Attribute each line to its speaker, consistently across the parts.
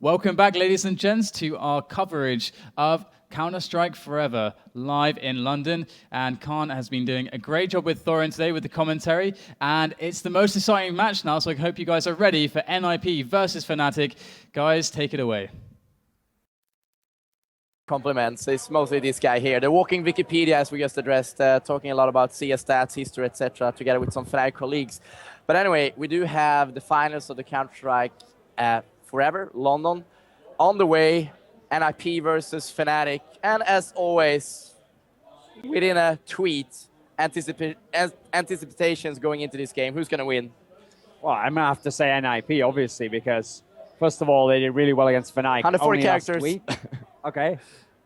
Speaker 1: Welcome back, ladies and gents, to our coverage of Counter-Strike Forever, live in London. And cArn has been doing a great job with Thorin today with the commentary. And it's the most exciting match now, so I hope you guys are ready for NIP versus FNATIC. Guys, take it away.
Speaker 2: Compliments. It's mostly this guy here, the walking Wikipedia, as we just addressed, talking a lot about CS stats, history, etc., together with some FNATIC colleagues. But anyway, we do have the finals of the Counter-Strike Forever, London, on the way. NIP versus FNATIC, and as always, within a tweet, anticipations going into this game. Who's going to win?
Speaker 3: Well, I'm going to have to say NIP, obviously, because first of all, they did really well against FNATIC.
Speaker 2: 140 characters.
Speaker 3: Okay.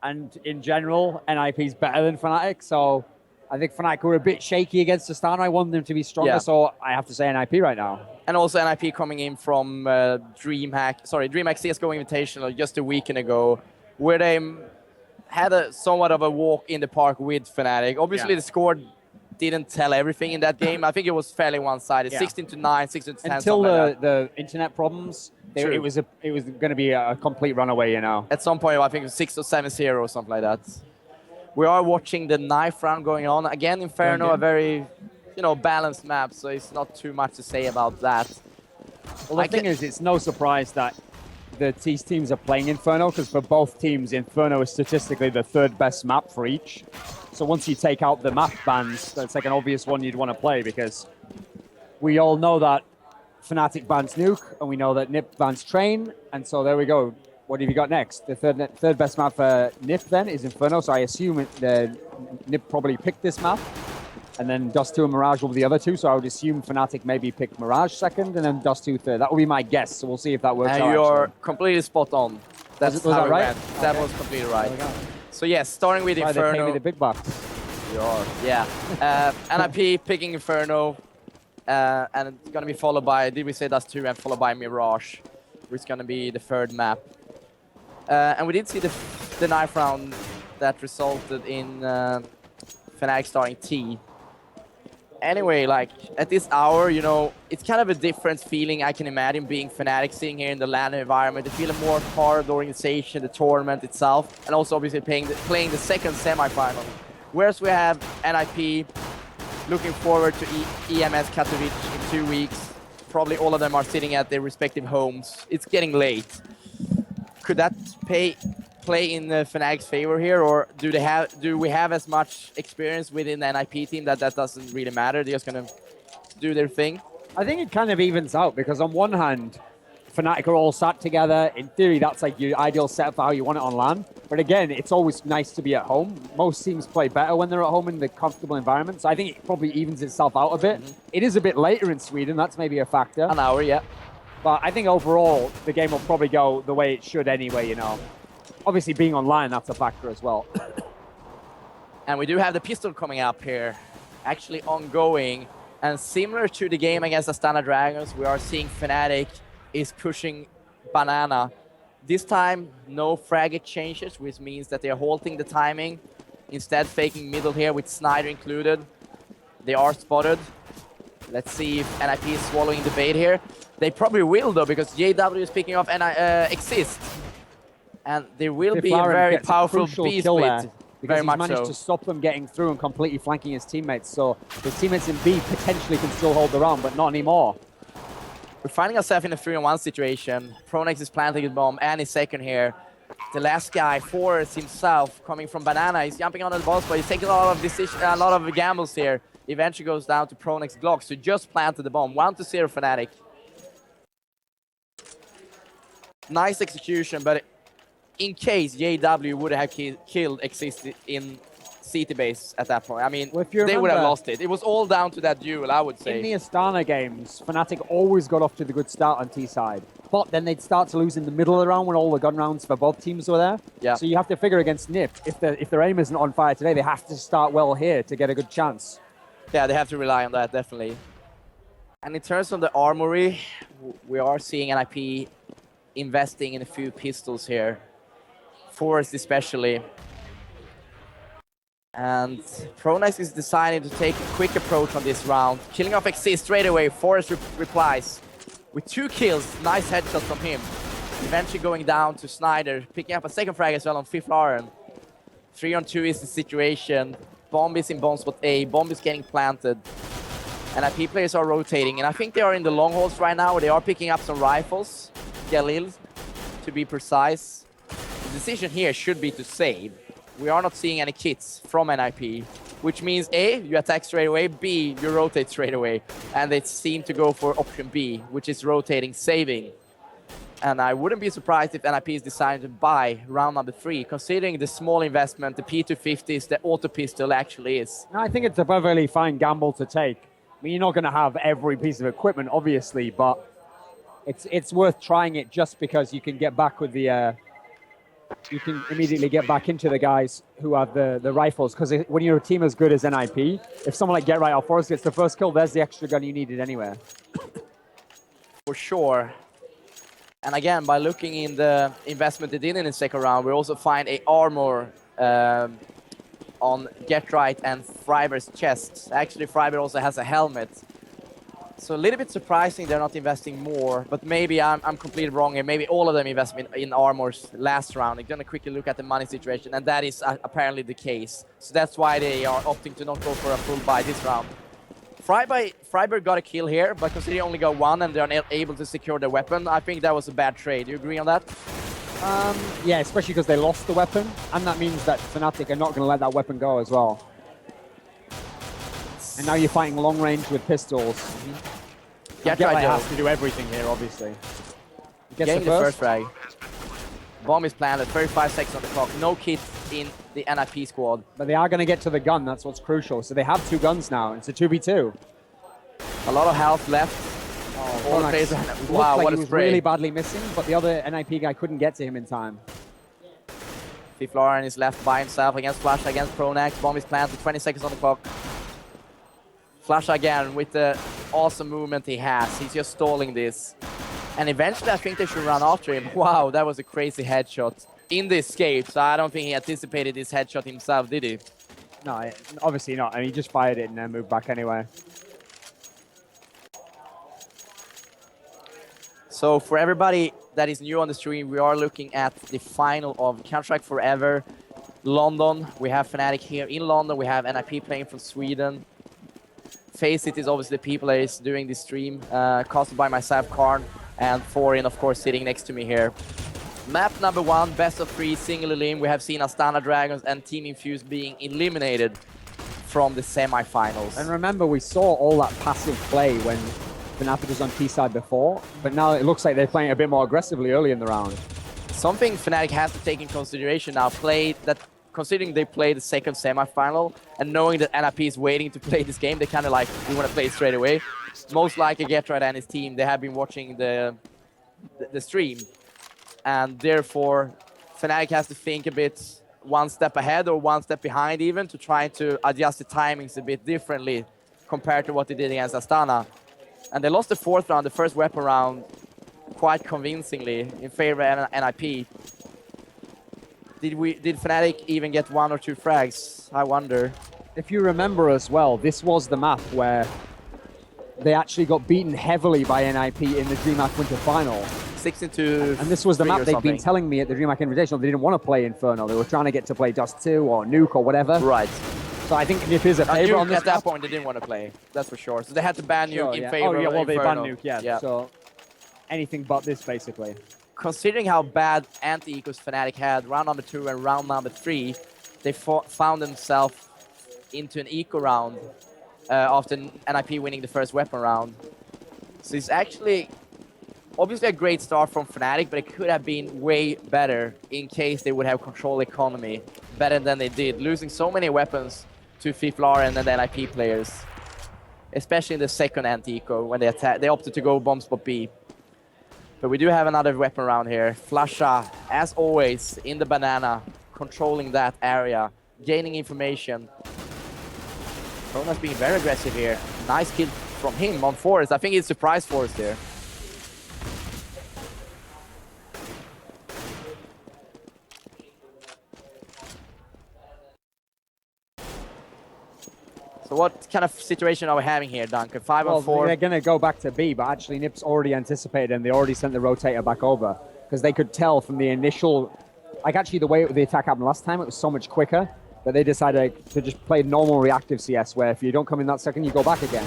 Speaker 3: And in general, NIP is better than FNATIC, so I think FNATIC were a bit shaky against Astana. I want them to be stronger, so I have to say NIP right now.
Speaker 2: And also NIP coming in from DreamHack CSGO Invitational just a weekend ago, where they had a somewhat of a walk in the park with FNATIC. Obviously, the score didn't tell everything in that game. I think it was fairly one-sided, 16-9, 16-10.
Speaker 3: Until the internet problems, it was going to be a complete runaway, you know.
Speaker 2: At some point, I think it was 6 or 7-0 or something like that. We are watching the knife round going on. Again, Inferno, a very, balanced map, so it's not too much to say about that.
Speaker 3: Well, the thing is, it's no surprise that these teams are playing Inferno, because for both teams, Inferno is statistically the third best map for each. So once you take out the map bans, that's like an obvious one you'd want to play, because we all know that FNATIC bans Nuke, and we know that NIP bans Train, and so there we go. What have you got next? The third best map for NIP then is Inferno, so I assume NIP probably picked this map, and then Dust2 and Mirage will be the other two, so I would assume FNATIC maybe picked Mirage second, and then Dust2 third. That would be my guess, so we'll see if that works out.
Speaker 2: And you're completely spot on.
Speaker 3: Was that right?
Speaker 2: That was completely right. So yes, starting with Inferno.
Speaker 3: They pay me the big bucks.
Speaker 2: You are, yeah. NIP picking Inferno, and it's going to be followed by, did we say Dust2, and followed by Mirage, which is going to be the third map. And we did see the knife round that resulted in FNATIC starting T. Anyway, like, at this hour, it's kind of a different feeling I can imagine being FNATIC sitting here in the LAN environment. They feel a more part of the organization, the tournament itself, and also obviously playing the second semi-final. Whereas we have NIP looking forward to EMS Katowice in 2 weeks. Probably all of them are sitting at their respective homes. It's getting late. Could that play in FNATIC's favor here, or do we have as much experience within the NIP team that doesn't really matter? They're just gonna do their thing.
Speaker 3: I think it kind of evens out, because on one hand, FNATIC are all sat together. In theory, that's like your ideal setup for how you want it on LAN. But again, it's always nice to be at home. Most teams play better when they're at home in the comfortable environment. So I think it probably evens itself out a bit. It is a bit later in Sweden. That's maybe a factor.
Speaker 2: An hour, yeah.
Speaker 3: But I think overall, the game will probably go the way it should anyway, Obviously, being online, that's a factor as well.
Speaker 2: And we do have the pistol coming up here, actually ongoing. And similar to the game against Astana Dragons, we are seeing FNATIC is pushing Banana. This time, no frag exchanges, which means that they are halting the timing. Instead, faking middle here with Snyder included. They are spotted. Let's see if NIP is swallowing the bait here. They probably will, though, because JW is picking off Exist. And there will be a very powerful B split.
Speaker 3: Because he's managed to stop them getting through and completely flanking his teammates. So his teammates in B potentially can still hold the round, but not anymore.
Speaker 2: We're finding ourselves in a 3-on-1 situation. Pronex is planting his bomb and his second here. The last guy, Forrest himself, coming from Banana, he's jumping on the boss, but he's taking a lot of gambles here. Eventually goes down to Pronex Glocks, who just planted the bomb. 1-0 FNATIC. Nice execution, but in case JW would have killed Exist in CT base at that point, I mean, they would have lost it. It was all down to that duel, I would say.
Speaker 3: In the Astana games, FNATIC always got off to the good start on T side. But then they'd start to lose in the middle of the round when all the gun rounds for both teams were there.
Speaker 2: Yeah.
Speaker 3: So you have to figure against NIP, if their aim isn't on fire today, they have to start well here to get a good chance.
Speaker 2: Yeah, they have to rely on that, definitely. And in terms of the armory, we are seeing NIP investing in a few pistols here. Forrest especially. And Pronex is deciding to take a quick approach on this round. Killing off Exist straight away. Forrest replies with 2 kills. Nice headshot from him. Eventually going down to Snyder, picking up a second frag as well on Feburary. 3-on-2 is the situation. Bomb is in bomb spot A, bomb is getting planted. NIP players are rotating, and I think they are in the long holes right now. They are picking up some rifles, Galil, to be precise. The decision here should be to save. We are not seeing any kits from NIP, which means A, you attack straight away, B, you rotate straight away. And they seem to go for option B, which is rotating, saving. And I wouldn't be surprised if NIP is deciding to buy round number 3, considering the small investment, the P250s, the auto pistol actually is.
Speaker 3: No, I think it's a perfectly fine gamble to take. I mean, you're not going to have every piece of equipment, obviously, but it's worth trying it just because you can get back with the... you can immediately get back into the guys who have the rifles, because when you're a team as good as NIP, if someone like Get Right Off Forest gets the first kill, there's the extra gun you needed anyway.
Speaker 2: For sure. And again, by looking in the investment they did in the second round, we also find a armor on Get Right and Friber's chest. Actually, Friber also has a helmet. So a little bit surprising they're not investing more, but maybe I'm completely wrong here. Maybe all of them invest in armors last round. I'm gonna quickly look at the money situation, and that is apparently the case. So that's why they are opting to not go for a full buy this round. Friber got a kill here, but considering he only got one and they're not able to secure the weapon, I think that was a bad trade. Do you agree on that?
Speaker 3: Yeah, especially because they lost the weapon, and that means that FNATIC are not going to let that weapon go as well. And now you're fighting long range with pistols.
Speaker 2: Get
Speaker 3: Right
Speaker 2: Right
Speaker 3: has to do everything here, obviously. He gets
Speaker 2: getting the first frag. Bomb is planted, 35 seconds on the clock. No kits in the NIP squad.
Speaker 3: But they are going to get to the gun, that's what's crucial. So they have 2 guns now, it's a 2v2.
Speaker 2: A lot of health left. All the players, wow,
Speaker 3: like
Speaker 2: what
Speaker 3: he
Speaker 2: a
Speaker 3: was
Speaker 2: spray.
Speaker 3: really badly missing, but the other NIP guy couldn't get to him in time.
Speaker 2: Feburary is left by himself against Flash, against Pronax. Bomb is planted, 20 seconds on the clock. Flash again with the awesome movement he has. He's just stalling this. And eventually I think they should run after him. Wow, that was a crazy headshot in the escape. So I don't think he anticipated this headshot himself, did he?
Speaker 3: No, obviously not. I mean, he just fired it and then moved back anyway.
Speaker 2: So for everybody that is new on the stream, we are looking at the final of Counter-Strike Forever London. We have FNATIC here in London. We have NIP playing from Sweden. FACEIT is obviously the people that is doing this stream, casted by myself, cArn, and Thorin, of course, sitting next to me here. Map number 1, best of 3, single elim. We have seen Astana Dragons and Team Infused being eliminated from the semi-finals.
Speaker 3: And remember, we saw all that passive play when FNATIC was on T-side before, but now it looks like they're playing a bit more aggressively early in the round.
Speaker 2: Something FNATIC has to take in consideration now, considering they played the second semi-final, and knowing that NIP is waiting to play this game, they kind of like, we want to play it straight away. Most likely Get Right and his team, they have been watching the stream, and therefore FNATIC has to think a bit one step ahead or one step behind even to try to adjust the timings a bit differently compared to what they did against Astana. And they lost the 4th round, the first weapon round, quite convincingly in favor of NIP. Did FNATIC even get 1 or 2 frags? I wonder.
Speaker 3: If you remember as well, this was the map where they actually got beaten heavily by NIP in the DreamHack Winter Final.
Speaker 2: 16-2.
Speaker 3: And this was the map they'd been telling me at the DreamHack Invitational they didn't want to play Inferno. They were trying to get to play Dust 2 or Nuke or whatever.
Speaker 2: Right.
Speaker 3: So I think NIP is a favorite on this
Speaker 2: at that point, they didn't want to play. That's for sure. So they had to ban Nuke in favor of
Speaker 3: well, they
Speaker 2: Inferno.
Speaker 3: banned Nuke, yeah. So anything but this, basically.
Speaker 2: Considering how bad anti-ecos FNATIC had round number 2 and round number 3, they found themselves into an eco round after NIP winning the first weapon round. So it's actually obviously a great start from FNATIC, but it could have been way better in case they would have controlled economy better than they did, losing so many weapons to Feburary and then the NIP players, especially in the second anti-eco when they opted to go bomb spot B. But we do have another weapon round here. Flasha, as always, in the banana, controlling that area, gaining information. Krona's being very aggressive here. Nice kill from him on Forest. I think it's surprise Forest here. So what kind of situation are we having here, Duncan? 5 on 4?
Speaker 3: They're going to go back to B, but actually NIP's already anticipated and they already sent the rotator back over. because they could tell from the initial, like actually the way the attack happened last time, it was so much quicker that they decided to just play normal reactive CS, where if you don't come in that second, you go back again.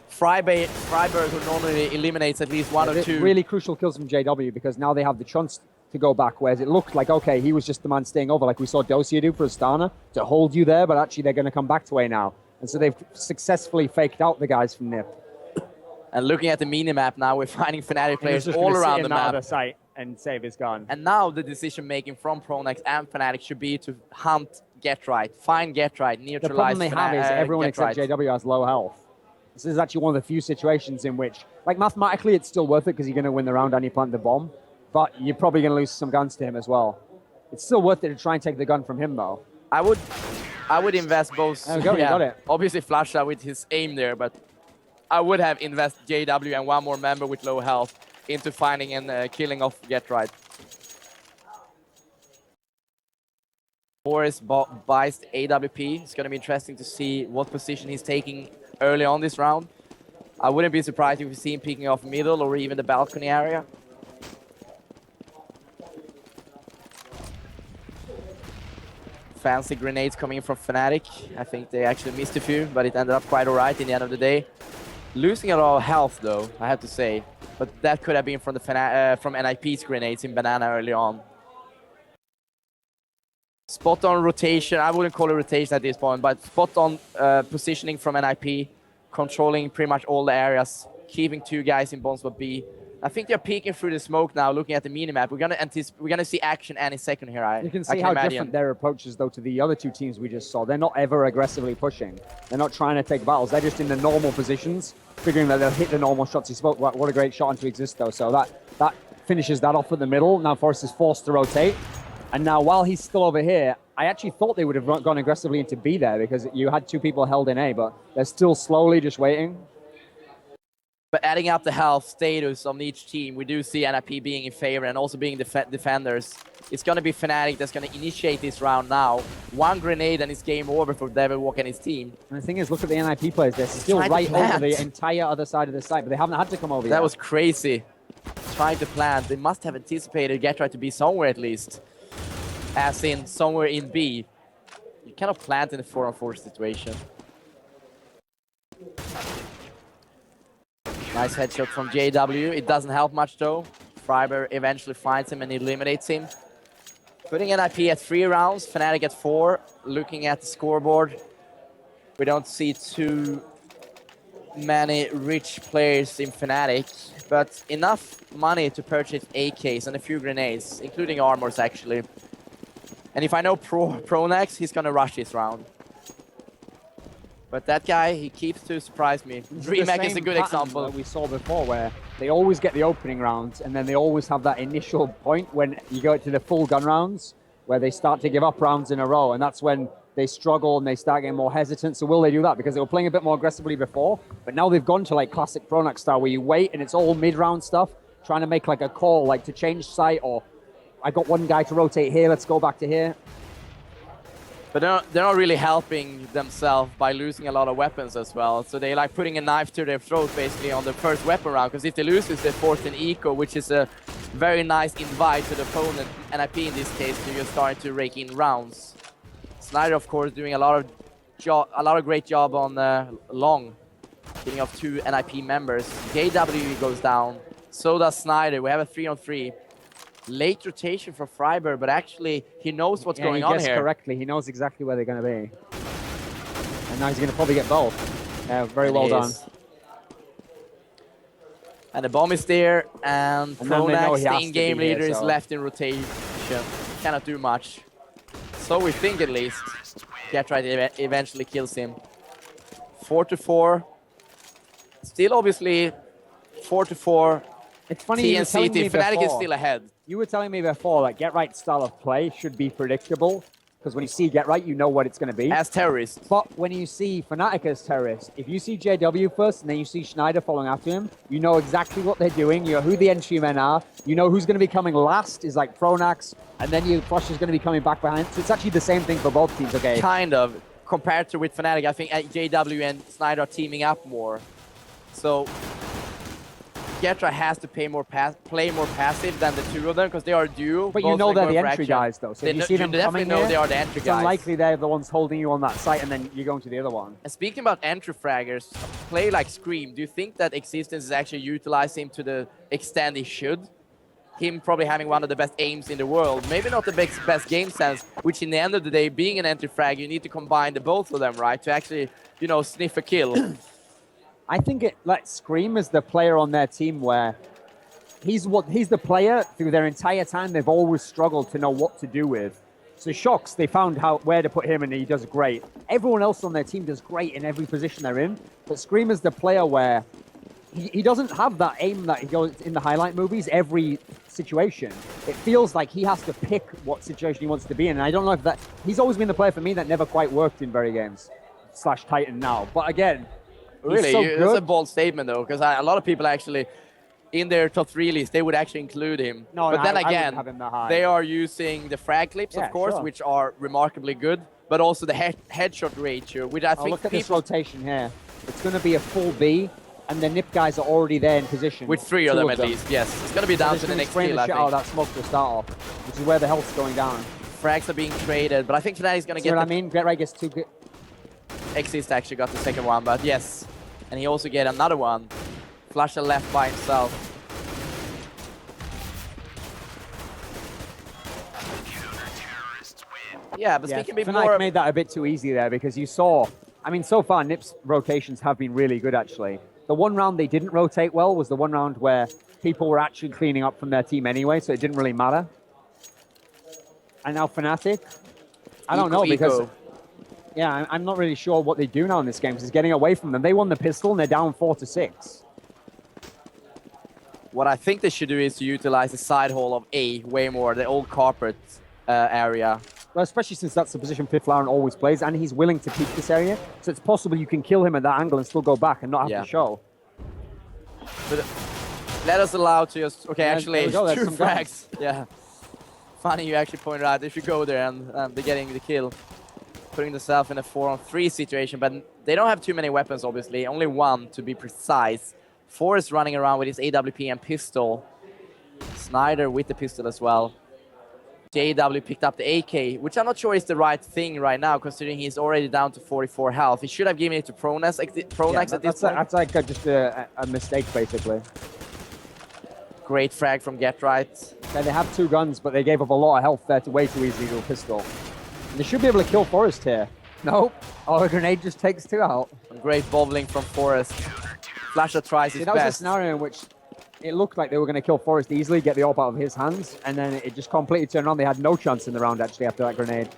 Speaker 2: Freiburg, who normally eliminates at least one or two.
Speaker 3: Really crucial kills from JW, because now they have the chance to go back, whereas it looked like, okay, he was just the man staying over, like we saw Dosia do for Astana, to hold you there, but actually they're going to come back to A now. And so they've successfully faked out the guys from NIP.
Speaker 2: And looking at the minimap now, we're finding FNATIC players all around the map.
Speaker 3: Other site and save his gun.
Speaker 2: And now the decision-making from Pronax and FNATIC should be to hunt Get Right, find Get Right, neutralize.
Speaker 3: The problem they have is everyone except JW has low health. This is actually one of the few situations in which, like mathematically, it's still worth it because you're going to win the round and you plant the bomb, but you're probably going to lose some guns to him as well. It's still worth it to try and take the gun from him, though.
Speaker 2: I would invest both.
Speaker 3: There we go, you got it.
Speaker 2: Obviously, Flasha with his aim there, but I would have invested JW and one more member with low health into finding and killing off Get Right. Boris buys AWP. It's going to be interesting to see what position he's taking early on this round. I wouldn't be surprised if we see him picking off middle or even the balcony area. Fancy grenades coming in from FNATIC. I think they actually missed a few, but it ended up quite alright in the end of the day. Losing a lot of health, though, I have to say. But that could have been from the from NIP's grenades in Banana early on. Spot on rotation. I wouldn't call it rotation at this point, but spot on positioning from NIP, controlling pretty much all the areas, keeping two guys in bomb spot B. I think they're peeking through the smoke now, looking at the minimap. We're gonna see action any second here.
Speaker 3: You can see how different their approach is, though, to the other two teams we just saw. They're not ever aggressively pushing. They're not trying to take battles. They're just in the normal positions, figuring that they'll hit the normal shots. He spoke. What a great shot into exist, though. So that finishes that off at the middle. Now Forrest is forced to rotate. And now, while he's still over here, I actually thought they would have gone aggressively into B there, because you had two people held in A, but they're still slowly just waiting.
Speaker 2: But adding up the health status on each team, we do see NIP being in favor and also being defenders. It's going to be FNATIC that's going to initiate this round now. One grenade and it's game over for Devilwalk and his team.
Speaker 3: And the thing is, look at the NIP players. They're still right over the entire other side of the site, but they haven't had to come over yet.
Speaker 2: That was crazy. Trying to plant. They must have anticipated Get Right to be somewhere at least. As in, somewhere in B. You cannot plant in a 4-on-4 situation. Nice headshot from JW. It doesn't help much though. Freiburg eventually finds him and eliminates him. Putting NIP at 3 rounds, FNATIC at 4. Looking at the scoreboard, we don't see too many rich players in FNATIC, but enough money to purchase AKs and a few grenades, including armors actually. And if I know Pronax, he's gonna rush this round. But that guy, he keeps to surprise me. DreamHack is a good example.
Speaker 3: That we saw before, where they always get the opening rounds, and then they always have that initial point when you go to the full gun rounds, where they start to give up rounds in a row, and that's when they struggle and they start getting more hesitant. So will they do that? Because they were playing a bit more aggressively before, but now they've gone to like classic Pronax style, where you wait and it's all mid-round stuff, trying to make like a call, like to change site, or I got one guy to rotate here, let's go back to here.
Speaker 2: But they're not really helping themselves by losing a lot of weapons as well. So they like putting a knife to their throat basically on the first weapon round, because if they lose this, they're forced in eco, which is a very nice invite to the opponent, NIP in this case, to just starting to rake in rounds. Snyder, of course, doing a lot of great job on long, getting off 2 NIP members. JW goes down, so does Snyder. We have a 3-on-3. Late rotation for Freiburg, but actually he knows what's going on here.
Speaker 3: He guessed correctly. He knows exactly where they're going to be. And now he's going to probably get both. Very well done.
Speaker 2: And the bomb is there, and Pronax, the in-game leader, is left in rotation. Cannot do much. So we think at least. Get Right eventually kills him. 4-4. Still obviously 4-4.
Speaker 3: It's funny,
Speaker 2: TNCT, FNATIC is still ahead.
Speaker 3: You were telling me before that Get Right's style of play should be predictable, because when you see Get Right, you know what it's going to be.
Speaker 2: As terrorists.
Speaker 3: But when you see FNATIC as terrorists, if you see JW first and then you see Schneider following after him, you know exactly what they're doing, you know who the entry men are, you know who's going to be coming last is like Pronax, and then Flush is going to be coming back behind. So it's actually the same thing for both teams, okay?
Speaker 2: Kind of. Compared to with FNATIC, I think JW and Schneider are teaming up more. So Getra has to play more passive than the two of them because they are a duo.
Speaker 3: But you know they're the entry guys, though. So if you see them coming
Speaker 2: know
Speaker 3: here,
Speaker 2: they are the entry
Speaker 3: it's
Speaker 2: guys.
Speaker 3: unlikely they're the ones holding you on that site and then you're going to the other one.
Speaker 2: And speaking about entry fraggers, play like Scream, do you think that Existence is actually utilizing him to the extent he should? Him probably having one of the best aims in the world. Maybe not the best game sense, which in the end of the day, being an entry frag, you need to combine the both of them, right? To actually, you know, sniff a kill.
Speaker 3: I think it lets Scream as the player on their team where he's the player through their entire time they've always struggled to know what to do with. So Shocks, they found where to put him and he does great. Everyone else on their team does great in every position they're in, but Scream is the player where he doesn't have that aim that he goes in the highlight movies every situation. It feels like he has to pick what situation he wants to be in, and I don't know if that... He's always been the player for me that never quite worked in very games, / Titan now. But again,
Speaker 2: really,
Speaker 3: so good.
Speaker 2: That's a bold statement, though, because a lot of people actually, in their top 3 list, they would actually include him.
Speaker 3: No,
Speaker 2: but then again,
Speaker 3: have him that high.
Speaker 2: they are using the frag clips, of course,
Speaker 3: sure.
Speaker 2: which are remarkably good, but also the headshot ratio, which I think
Speaker 3: look at this rotation here. It's going to be a full B, and the nip guys are already there in position.
Speaker 2: With 3 of them at least, yes. It's going to be down to the next kill, I think.
Speaker 3: Oh, that smoke to start off, which is where the health's going down.
Speaker 2: Frags are being traded, but I think FNATIC's going to get
Speaker 3: what I mean? Get right gets 2 good.
Speaker 2: Exist actually got the second one, but yes. And he also get another one. Flusher left by himself. Yeah, but speaking a bit more...
Speaker 3: made that a bit too easy there because you saw... I mean, so far, Nip's rotations have been really good, actually. The one round they didn't rotate well was the one round where people were actually cleaning up from their team anyway, so it didn't really matter. And now FNATIC, I don't know, because... Yeah, I'm not really sure what they do now in this game, because it's getting away from them. They won the pistol, and they're down 4-6.
Speaker 2: What I think they should do is to utilize the side hall of A way more, the old carpet area.
Speaker 3: Well, especially since that's the position Fiflaren always plays, and he's willing to keep this area, so it's possible you can kill him at that angle and still go back and not have to show.
Speaker 2: But let us allow to just... Okay, actually, 2 frags. Yeah. Funny you actually pointed out, they should go there and they're getting the kill. Putting themselves in a 4-on-3 situation, but they don't have too many weapons, obviously. Only 1, to be precise. Forrest running around with his AWP and pistol. Snyder with the pistol as well. JW picked up the AK, which I'm not sure is the right thing right now, considering he's already down to 44 health. He should have given it to Pronax at this point.
Speaker 3: That's like just a mistake, basically.
Speaker 2: Great frag from Get Right.
Speaker 3: Yeah, they have 2 guns, but they gave up a lot of health there to way too easily to a pistol. And they should be able to kill Forrest here. Nope. Oh, a grenade just takes 2 out.
Speaker 2: Great bobbling from Forrest. Flasher tries his
Speaker 3: that
Speaker 2: best.
Speaker 3: Was a scenario in which it looked like they were going to kill Forrest easily, get the AWP out of his hands, and then it just completely turned around. They had no chance in the round, actually, after that grenade.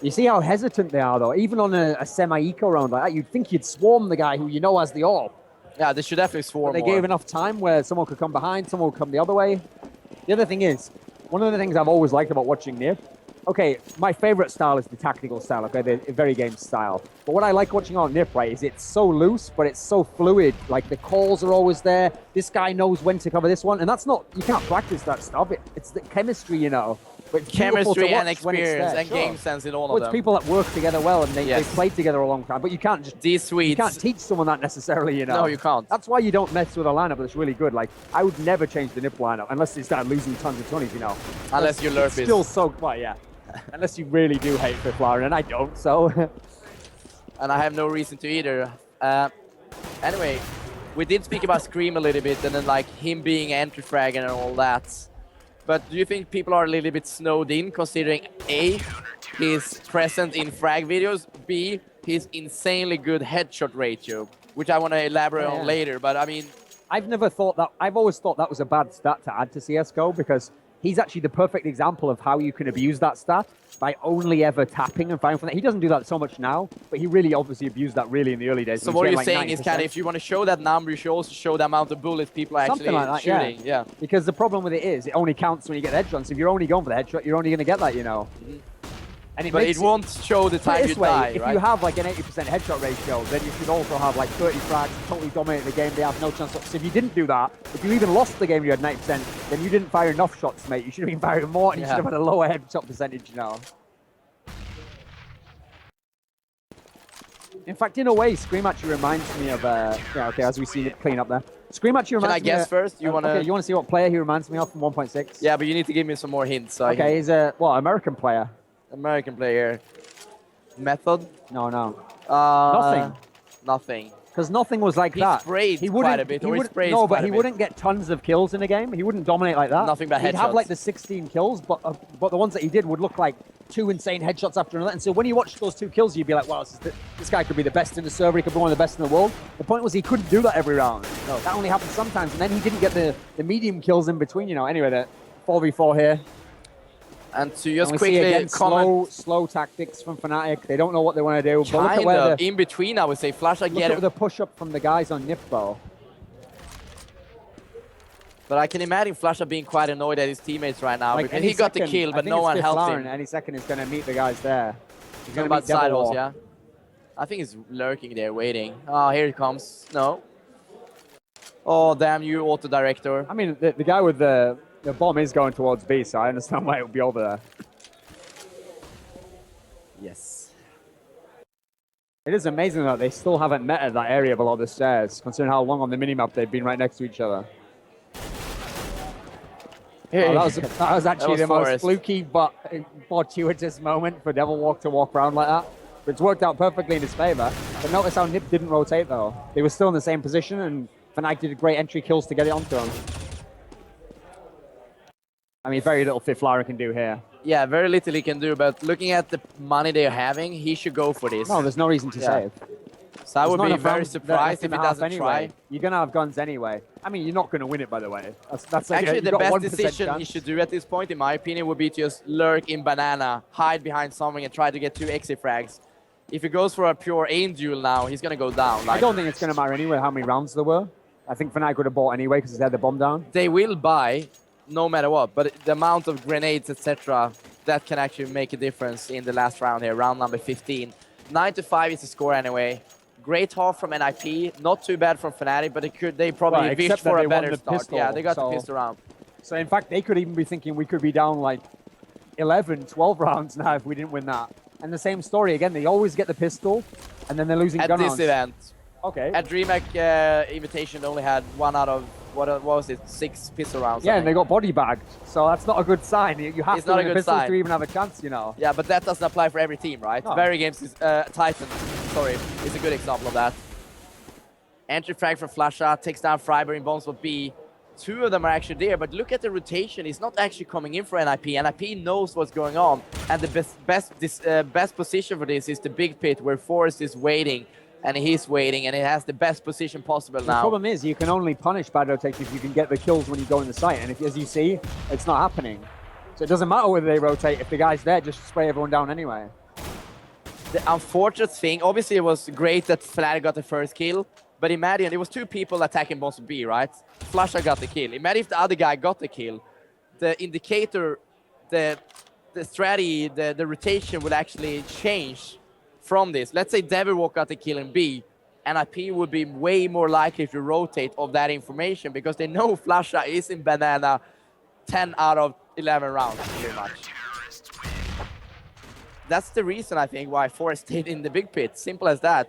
Speaker 3: You see how hesitant they are, though? Even on a semi-eco round like that, you'd think you'd swarm the guy who you know has the AWP.
Speaker 2: Yeah, they should definitely swarm
Speaker 3: But they gave enough time where someone could come behind, someone would come the other way. The other thing is, one of the things I've always liked about watching Nip, okay, my favorite style is the tactical style, okay, the very game style. But what I like watching on Nip, right, is it's so loose, but it's so fluid. Like, the calls are always there. This guy knows when to cover this one. And that's not, you can't practice that stuff. It's the chemistry, you know. But
Speaker 2: chemistry and experience and game sense in all of them.
Speaker 3: It's people that work together well and they play together a long time. But you can't just...
Speaker 2: These Swedes.
Speaker 3: You can't teach someone that necessarily, you know.
Speaker 2: No, you can't.
Speaker 3: That's why you don't mess with a lineup that's really good. Like, I would never change the Nip lineup unless they start losing tons of 20s, you know.
Speaker 2: Unless you lurp it.
Speaker 3: Still so... Well, yeah. Unless you really do hate Fiflaren, and I don't, so...
Speaker 2: And I have no reason to either. Anyway, we did speak about Scream a little bit, and then like him being entry frag and all that. But do you think people are a little bit snowed in, considering A, his present in frag videos, B, his insanely good headshot ratio, which I want to elaborate on later, but I mean...
Speaker 3: I've always thought that was a bad stat to add to CSGO, because he's actually the perfect example of how you can abuse that stat by only ever tapping and firing from that. He doesn't do that so much now, but he really obviously abused that really in the early days.
Speaker 2: So what you're saying is kind of, if you want to show that number, you should also show the amount of bullets people are actually shooting. Yeah.
Speaker 3: Because the problem with it is, it only counts when you get the headshot. So if you're only going for the headshot, you're only going to get that, you know. And it
Speaker 2: won't show the time you die,
Speaker 3: If you have like an 80% headshot ratio, then you should also have like 30 frags, totally dominate the game, they have no chance. So if you didn't do that, if you even lost the game and you had 90%, then you didn't fire enough shots, mate. You should have been firing more and you should have had a lower headshot percentage, you know. In fact, in a way, Scream actually reminds me of, as we see it clean up there, Scream actually
Speaker 2: Can
Speaker 3: reminds
Speaker 2: I
Speaker 3: me
Speaker 2: guess
Speaker 3: of-
Speaker 2: first? You wanna?
Speaker 3: Okay, you want to see what player he reminds me of from 1.6?
Speaker 2: Yeah, but you need to give me some more hints. So I
Speaker 3: Okay, he's a, American player?
Speaker 2: can... American player. Method?
Speaker 3: No.
Speaker 2: Nothing.
Speaker 3: Nothing.
Speaker 2: Nothing.
Speaker 3: Because nothing was like
Speaker 2: He
Speaker 3: that.
Speaker 2: sprayed
Speaker 3: He
Speaker 2: quite a bit, or he sprays
Speaker 3: No,
Speaker 2: quite
Speaker 3: but
Speaker 2: a
Speaker 3: he
Speaker 2: bit.
Speaker 3: wouldn't get tons of kills in a game. He wouldn't dominate like that.
Speaker 2: Nothing but
Speaker 3: He'd have
Speaker 2: headshots.
Speaker 3: like the 16 kills, but the ones that he did would look like 2 insane headshots after another. And so when you watch those 2 kills, you'd be like, wow, this guy could be the best in the server. He could be one of the best in the world. The point was he couldn't do that every round. No. That only happened sometimes. And then he didn't get the medium kills in between, you know. Anyway, the 4v4 here.
Speaker 2: And to just
Speaker 3: And we see
Speaker 2: quickly
Speaker 3: again,
Speaker 2: comment.
Speaker 3: slow tactics from FNATIC. They don't know what they want to do. But look at
Speaker 2: Kind
Speaker 3: where
Speaker 2: of in between, I would say. Flash, I
Speaker 3: look
Speaker 2: get
Speaker 3: at
Speaker 2: it.
Speaker 3: the push-up from the guys on Nip, though.
Speaker 2: But I can imagine Flasha being quite annoyed at his teammates right now.
Speaker 3: Like,
Speaker 2: Because
Speaker 3: any
Speaker 2: he got the
Speaker 3: second-
Speaker 2: kill,
Speaker 3: I
Speaker 2: but
Speaker 3: think
Speaker 2: no
Speaker 3: it's
Speaker 2: one
Speaker 3: fifth
Speaker 2: helped
Speaker 3: Lauren.
Speaker 2: him.
Speaker 3: Any second he's going to meet the guys there. He's going to
Speaker 2: About
Speaker 3: meet Devil
Speaker 2: side
Speaker 3: Walk.
Speaker 2: holes, yeah. I think he's lurking there, waiting. Oh, here he comes. No. Oh, damn you, auto director.
Speaker 3: I mean, the guy with the bomb is going towards B, so I understand why it would be over there.
Speaker 2: Yes.
Speaker 3: It is amazing that they still haven't met at that area below the stairs, considering how long on the minimap they've been right next to each other.
Speaker 2: Here.
Speaker 3: Oh, that was actually
Speaker 2: was
Speaker 3: the most
Speaker 2: Forrest.
Speaker 3: fluky but fortuitous moment for Devil Walk to walk around like that. It's worked out perfectly in his favor. But notice how Nip didn't rotate, though. They were still in the same position, and FNATIC did great entry kills to get it onto him. I mean, very little Fifth Lara can do here.
Speaker 2: Yeah, very little he can do, but looking at the money they're having, he should go for this.
Speaker 3: No, there's no reason to
Speaker 2: Yeah.
Speaker 3: save.
Speaker 2: So I
Speaker 3: There's
Speaker 2: would
Speaker 3: not
Speaker 2: be
Speaker 3: enough
Speaker 2: very
Speaker 3: rounds
Speaker 2: surprised
Speaker 3: left
Speaker 2: if
Speaker 3: in
Speaker 2: he
Speaker 3: the half
Speaker 2: doesn't
Speaker 3: anyway.
Speaker 2: try.
Speaker 3: You're going to have guns anyway. I mean, you're not going to win it, by the way. That's like
Speaker 2: Actually,
Speaker 3: you've
Speaker 2: the
Speaker 3: got
Speaker 2: best
Speaker 3: 1%
Speaker 2: decision he
Speaker 3: chance.
Speaker 2: should do at this point, in my opinion, would be to just lurk in banana, hide behind something, and try to get 2 exit frags. If he goes for a pure aim duel now, he's going to go down.
Speaker 3: I
Speaker 2: Like,
Speaker 3: don't think it's going to matter anyway how many rounds there were. I think FNATIC would have bought anyway because they had the bomb down.
Speaker 2: they will buy no matter what, but the amount of grenades, etc., that can actually make a difference in the last round here, round number 15. 9-5 is the score anyway. Great half from NIP, not too bad from FNATIC, but they probably
Speaker 3: Well,
Speaker 2: wished
Speaker 3: except that
Speaker 2: for
Speaker 3: they
Speaker 2: a
Speaker 3: won
Speaker 2: better
Speaker 3: the
Speaker 2: start.
Speaker 3: pistol,
Speaker 2: Yeah, they got
Speaker 3: so-
Speaker 2: the pistol round.
Speaker 3: So in fact, they could even be thinking we could be down like 11, 12 rounds now if we didn't win that. And the same story again, they always get the pistol and then they're losing
Speaker 2: At
Speaker 3: gun
Speaker 2: this
Speaker 3: rounds.
Speaker 2: event,
Speaker 3: Okay.
Speaker 2: at DreamHack Invitation, they only had 1 out of, what was it, 6 pistol rounds. I
Speaker 3: Yeah, and they
Speaker 2: think.
Speaker 3: got body bagged. So that's not a good sign. You have
Speaker 2: It's
Speaker 3: to
Speaker 2: not
Speaker 3: win
Speaker 2: a
Speaker 3: the
Speaker 2: good
Speaker 3: pistols
Speaker 2: sign.
Speaker 3: to even have a chance, you know.
Speaker 2: Yeah, but that doesn't apply for every team, right?
Speaker 3: No.
Speaker 2: Very Games is, Titan, sorry, is a good example of that. Entry frag from Flasha, takes down Freiburg in bombs with B. 2 of them are actually there, but look at the rotation. He's not actually coming in for NIP. NIP knows what's going on, and the best position for this is the big pit where Forrest is waiting, and he's waiting, and it has the best position possible
Speaker 3: The
Speaker 2: now.
Speaker 3: problem is you can only punish bad rotation if you can get the kills when you go in the site. And if, as you see, it's not happening. So it doesn't matter whether they rotate. If the guy's there, just spray everyone down anyway.
Speaker 2: The unfortunate thing, obviously it was great that FNATIC got the first kill, but imagine, it was 2 people attacking bombs B, right? Flasha got the kill. Imagine if the other guy got the kill. The indicator, the strategy, the rotation would actually change from this. Let's say Devilwalk got the kill in B, NIP would be way more likely to rotate of that information because they know Flasha is in banana 10 out of 11 rounds, pretty much. That's the reason, I think, why Forrest stayed in the big pit. Simple as that.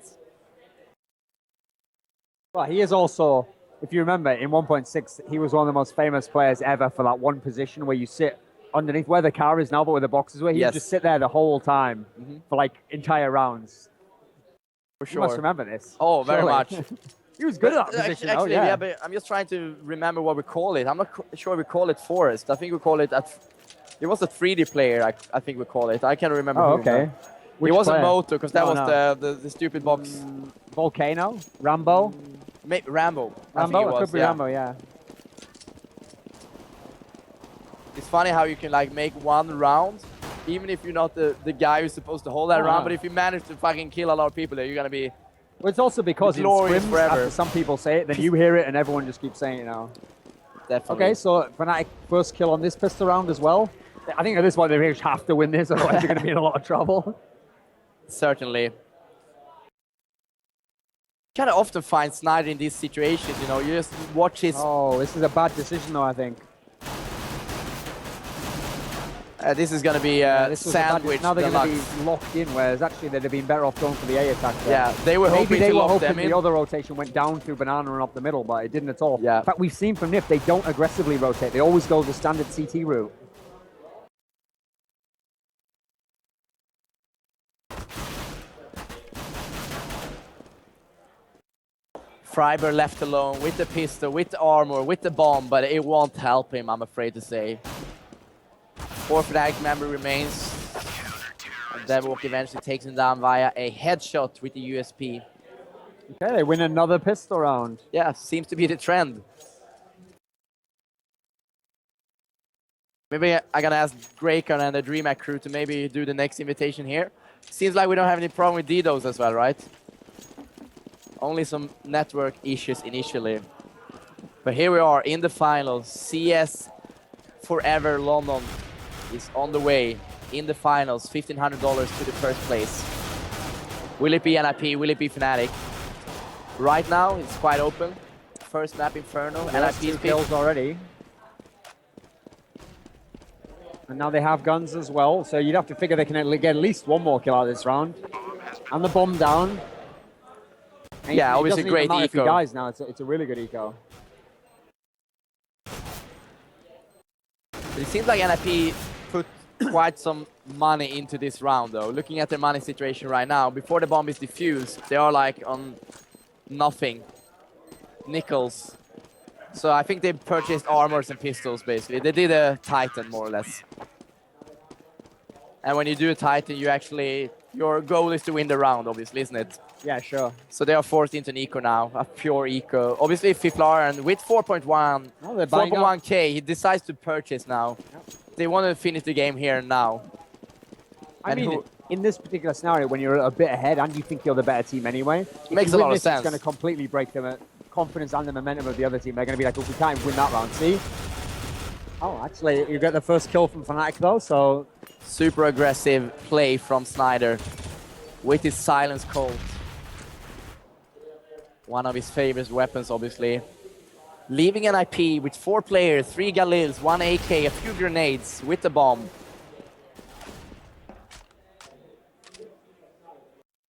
Speaker 3: Well, he is also, if you remember, in 1.6, he was one of the most famous players ever for that one position where you sit underneath where the car is now, but where the boxes were. He would just sit there the whole time for like entire rounds.
Speaker 2: For
Speaker 3: You
Speaker 2: sure.
Speaker 3: must remember this.
Speaker 2: Oh, very
Speaker 3: surely.
Speaker 2: much.
Speaker 3: He was good at that position.
Speaker 2: Actually,
Speaker 3: yeah.
Speaker 2: but I'm just trying to remember what we call it. I'm not sure we call it Forest. I think we call it it was a 3D player, I think we call it. I can't remember
Speaker 3: Oh,
Speaker 2: who.
Speaker 3: okay.
Speaker 2: It wasn't
Speaker 3: player?
Speaker 2: Moto, because that
Speaker 3: No,
Speaker 2: was
Speaker 3: no.
Speaker 2: the stupid box.
Speaker 3: Volcano? Rambo?
Speaker 2: Rambo. I think
Speaker 3: Rambo?
Speaker 2: it
Speaker 3: It
Speaker 2: was,
Speaker 3: could be
Speaker 2: yeah.
Speaker 3: Rambo, yeah.
Speaker 2: It's funny how you can like make 1 round, even if you're not the guy who's supposed to hold that
Speaker 3: Oh,
Speaker 2: round,
Speaker 3: no.
Speaker 2: but if you manage to fucking kill a lot of people there, you're gonna be...
Speaker 3: Well, it's also because in
Speaker 2: glorious
Speaker 3: scrims,
Speaker 2: forever.
Speaker 3: after some people say it, then you hear it and everyone just keeps saying it now.
Speaker 2: Definitely.
Speaker 3: Okay, so FNATIC first kill on this pistol round as well. I think at this point they really have to win this, otherwise they're going to be in a lot of trouble.
Speaker 2: Certainly. Kind of often find Snyder in these situations, you know, you just watch his...
Speaker 3: Oh, this is a bad decision though, I think.
Speaker 2: This is going to be a sandwich.
Speaker 3: Now they're going to be locked in, whereas actually they'd have been better off going for the A attack there.
Speaker 2: Yeah, they were hoping to lock them in.
Speaker 3: The other rotation went down to Banana and up the middle, but it didn't at all.
Speaker 2: Yeah.
Speaker 3: In fact, we've seen from NIF, they don't aggressively rotate. They always go the standard CT route.
Speaker 2: Friberg left alone with the pistol, with the armor, with the bomb, but it won't help him, I'm afraid to say. 4 FNATIC member remains. And Deadwalk eventually takes him down via a headshot with the USP.
Speaker 3: Okay, they win another pistol round.
Speaker 2: Yeah, seems to be the trend. Maybe I'm gonna ask cArn and the DreamHack crew to maybe do the next invitation here. Seems like we don't have any problem with DDoS as well, right? Only some network issues initially. But here we are in the finals. CS Forever London is on the way in the finals. $1,500 to the first place. Will it be NIP? Will it be FNATIC? Right now, it's quite open. First map Inferno.
Speaker 3: NIP 2 kills already. And now they have guns as well, so you'd have to figure they can get at least one more kill out of this round. And the bomb down. And
Speaker 2: yeah, obviously great eco.
Speaker 3: If he dies now, it's a really good eco.
Speaker 2: It seems like NIP put quite some money into this round, though. Looking at their money situation right now, before the bomb is defused, they are like on nothing. Nickels. So I think they purchased armors and pistols, basically. They did a Titan, more or less. And when you do a Titan, you actually... Your goal is to win the round, obviously, isn't it?
Speaker 3: Yeah, sure.
Speaker 2: So they are forced into an eco now, a pure eco. Obviously, FIFLARN with 4.1, 4.1k, he decides to purchase now. Yep. They want to finish the game here and now.
Speaker 3: I mean, in this particular scenario, when you're a bit ahead and you think you're the better team anyway,
Speaker 2: makes a lot of sense.
Speaker 3: It's going to completely break the confidence and the momentum of the other team. They're going to be like, oh, we can't even win that round, see? Oh, actually, you get the first kill from FNATIC, though, so...
Speaker 2: Super aggressive play from Snyder with his silence colt. One of his favorite weapons, obviously. Leaving an IP with 4 players, 3 Galils, 1 AK, a few grenades with the bomb.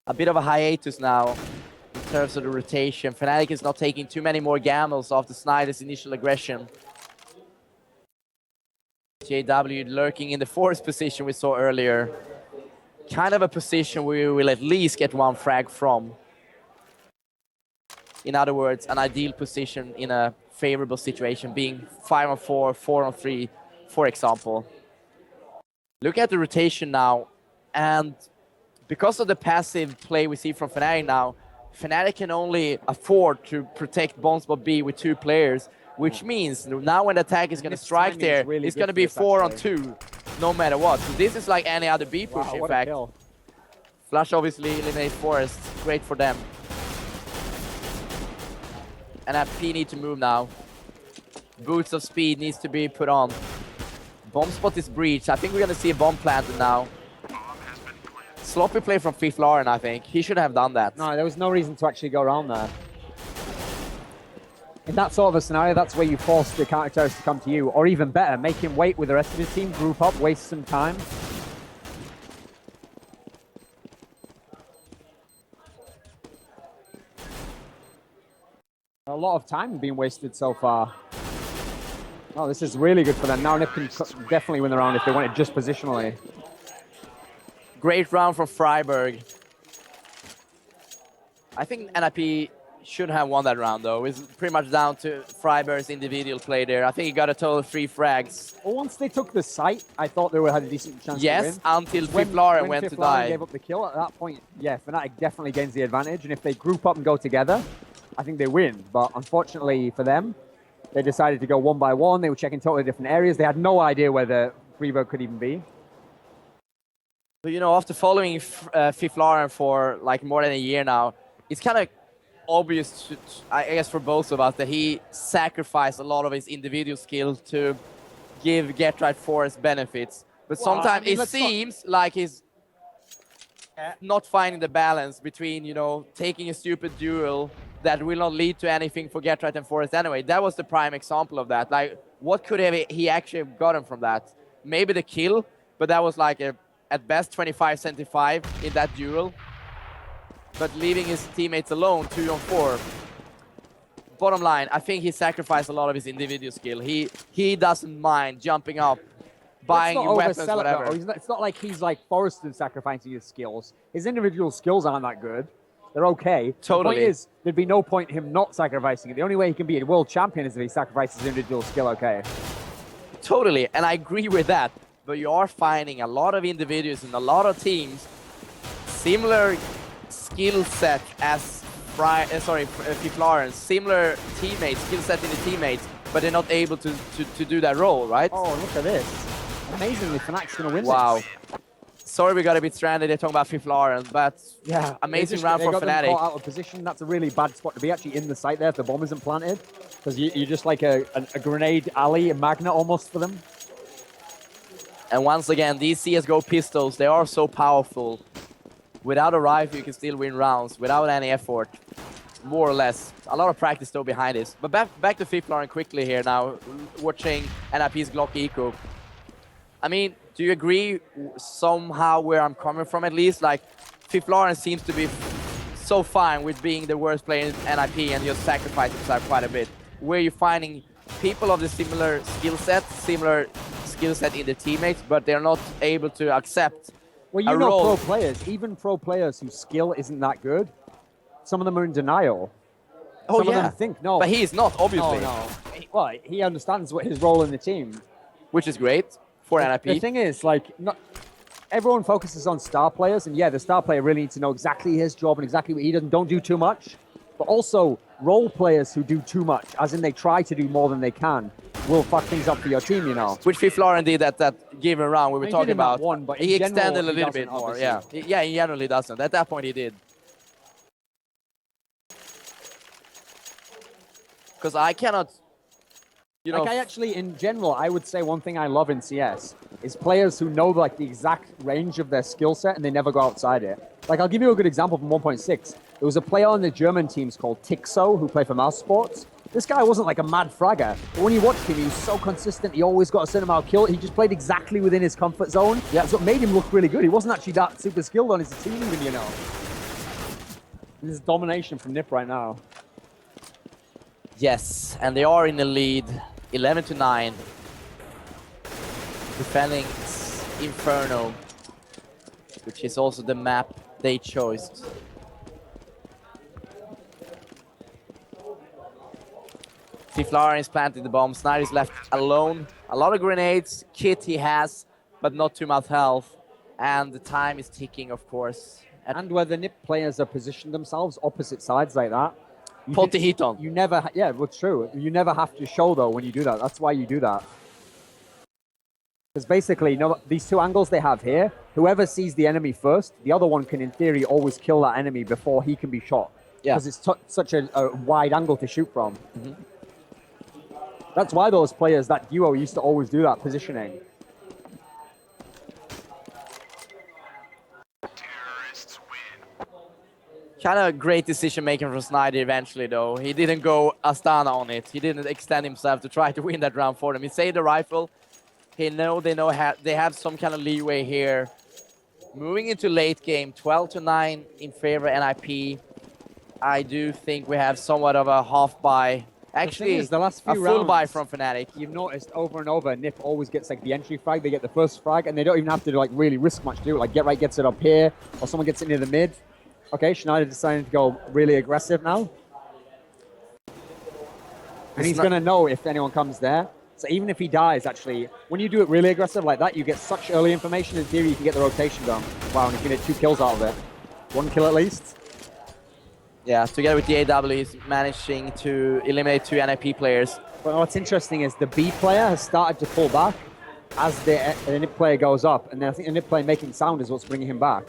Speaker 2: A bit of a hiatus now in terms of the rotation. FNATIC is not taking too many more gambles after Snyder's initial aggression. JW lurking in the 4th position we saw earlier. Kind of a position where we will at least get 1 frag from. In other words, an ideal position in a favorable situation, being 5-on-4, 4-on-3, for example. Look at the rotation now, and because of the passive play we see from FNATIC now, FNATIC can only afford to protect Bombspot B with 2 players, which means now when the attack is going to strike there, really it's going to be 4-on-2, no matter what. So this is like any other B push, in fact. Flush obviously eliminates Forest, great for them. And FP need to move now. Boots of speed needs to be put on. Bomb spot is breached. I think we're going to see a bomb planted now. Sloppy play from FIFLARN, I think. He should have done that.
Speaker 3: No, there was no reason to actually go around there. In that sort of a scenario, that's where you force the counter-terrorist to come to you. Or even better, make him wait with the rest of his team, group up, waste some time. A lot of time being wasted so far. Oh, this is really good for them. Now NIP can definitely win the round if they want it just positionally.
Speaker 2: Great round from Friberg. I think NIP should have won that round, though. It's pretty much down to Friberg's individual play there. I think he got a total of 3 frags.
Speaker 3: Well, once they took the site, I thought they would have had a decent chance to win.
Speaker 2: Yes, until FIFLARN went to die.
Speaker 3: Gave up the kill, at that point, yeah, FNATIC definitely gains the advantage. And if they group up and go together, I think they win. But unfortunately for them, they decided to go 1 by 1. They were checking totally different areas. They had no idea where the Friberg could even be.
Speaker 2: But, you know, after following FIFLARN for like more than a year now, it's kind of obvious, I guess, for both of us that he sacrificed a lot of his individual skills to give Get Right Forest benefits. But sometimes it seems like he's not finding the balance between, you know, taking a stupid duel that will not lead to anything for Get Right and Forest anyway. That was the prime example of that. Like, what could have he actually gotten from that? Maybe the kill, but that was like at best 25-75 in that duel. But leaving his teammates alone, 2-on-4. Bottom line, I think he sacrificed a lot of his individual skill. He doesn't mind jumping up, buying weapons, whatever.
Speaker 3: It's not like he's like Forrester sacrificing his skills. His individual skills aren't that good. They're okay.
Speaker 2: Totally.
Speaker 3: The point is, there'd be no point in him not sacrificing it. The only way he can be a world champion is if he sacrifices his individual skill, okay?
Speaker 2: Totally, and I agree with that. But you are finding a lot of individuals in a lot of teams, similar skill set as FiFlaren, similar teammates, skill set in the teammates, but they're not able to do that role, right?
Speaker 3: Oh, look at this. Amazingly, FNATIC's going to win
Speaker 2: wow.
Speaker 3: this.
Speaker 2: Sorry we got a bit stranded. They're talking about FiFlaren, but
Speaker 3: yeah,
Speaker 2: amazing round for FNATIC.
Speaker 3: They got out of position. That's a really bad spot to be actually in the site there if the bomb isn't planted. Because you're just like a grenade alley, a magnet almost for them.
Speaker 2: And once again, these CSGO pistols, they are so powerful. Without a rifle, you can still win rounds without any effort, more or less. A lot of practice though behind this. But back to FiFlaren quickly here now, watching NIP's Glock Eco. I mean, do you agree somehow where I'm coming from at least? Like, FiFlaren seems to be so fine with being the worst player in NIP and just sacrifice himself quite a bit. Where you're finding people of the similar skill set in the teammates, but they're not able to accept
Speaker 3: well, you know, pro players, even pro players whose skill isn't that good, some of them are in denial. Some of them think, no.
Speaker 2: But he's not, obviously.
Speaker 3: No. Well, he understands what his role in the team.
Speaker 2: Which is great for NIP.
Speaker 3: The thing is, like, everyone focuses on star players, and yeah, the star player really needs to know exactly his job and exactly what he does and don't do too much. But also, role players who do too much, as in they try to do more than they can, will fuck things up for your team, you know.
Speaker 2: Which FiFlaren did at that given round we were talking about.
Speaker 3: One, but
Speaker 2: he extended
Speaker 3: general,
Speaker 2: a little bit more, yeah. Yeah, he generally doesn't. At that point, he did. Because I cannot, you know...
Speaker 3: Like, I actually, in general, I would say one thing I love in CS is players who know, like, the exact range of their skill set and they never go outside it. Like, I'll give you a good example from 1.6. There was a player on the German teams called Tixo who played for Mouse Sports. This guy wasn't like a mad fragger, but when you watched him, he was so consistent. He always got a certain amount of kill. He just played exactly within his comfort zone. Yeah. That's what made him look really good. He wasn't actually that super skilled on his team even, you know. This is domination from NIP right now.
Speaker 2: Yes, and they are in the lead, 11-9. Defending Inferno, which is also the map they chose. FiFlaren is planting the bomb. Snyder is left alone. A lot of grenades, kit he has, but not too much health. And the time is ticking, of course.
Speaker 3: And where the NIP players are positioned themselves opposite sides like that.
Speaker 2: Put the heat on.
Speaker 3: You never, yeah, well, it's true. You never have to show though when you do that. That's why you do that. Because basically, you know, these two angles they have here, whoever sees the enemy first, the other one can in theory always kill that enemy before he can be shot. Yeah. Because it's such a wide angle to shoot from. Mm-hmm. That's why those players, that duo, used to always do that positioning.
Speaker 2: Kind of great decision making from Snyder eventually, though. He didn't go Astana on it. He didn't extend himself to try to win that round for them. He saved the rifle. They have some kind of leeway here. Moving into late game, 12-9 in favor of NIP. I do think we have somewhat of a half buy. Actually,
Speaker 3: the last few
Speaker 2: a full
Speaker 3: rounds,
Speaker 2: buy from FNATIC.
Speaker 3: You've noticed over and over, NIP always gets like the entry frag. They get the first frag, and they don't even have to like really risk much to do it. Like Get Right gets it up here, or someone gets it near the mid. Okay, Schneider deciding to go really aggressive now. And he's going to know if anyone comes there. So even if he dies, actually, when you do it really aggressive like that, you get such early information. In theory, you can get the rotation done. Wow, and you can get 2 kills out of it. 1 kill at least.
Speaker 2: Yeah, together with the AW, he's managing to eliminate 2 NIP players.
Speaker 3: But what's interesting is the B player has started to pull back as the NIP player goes up. And then I think the NIP player making sound is what's bringing him back.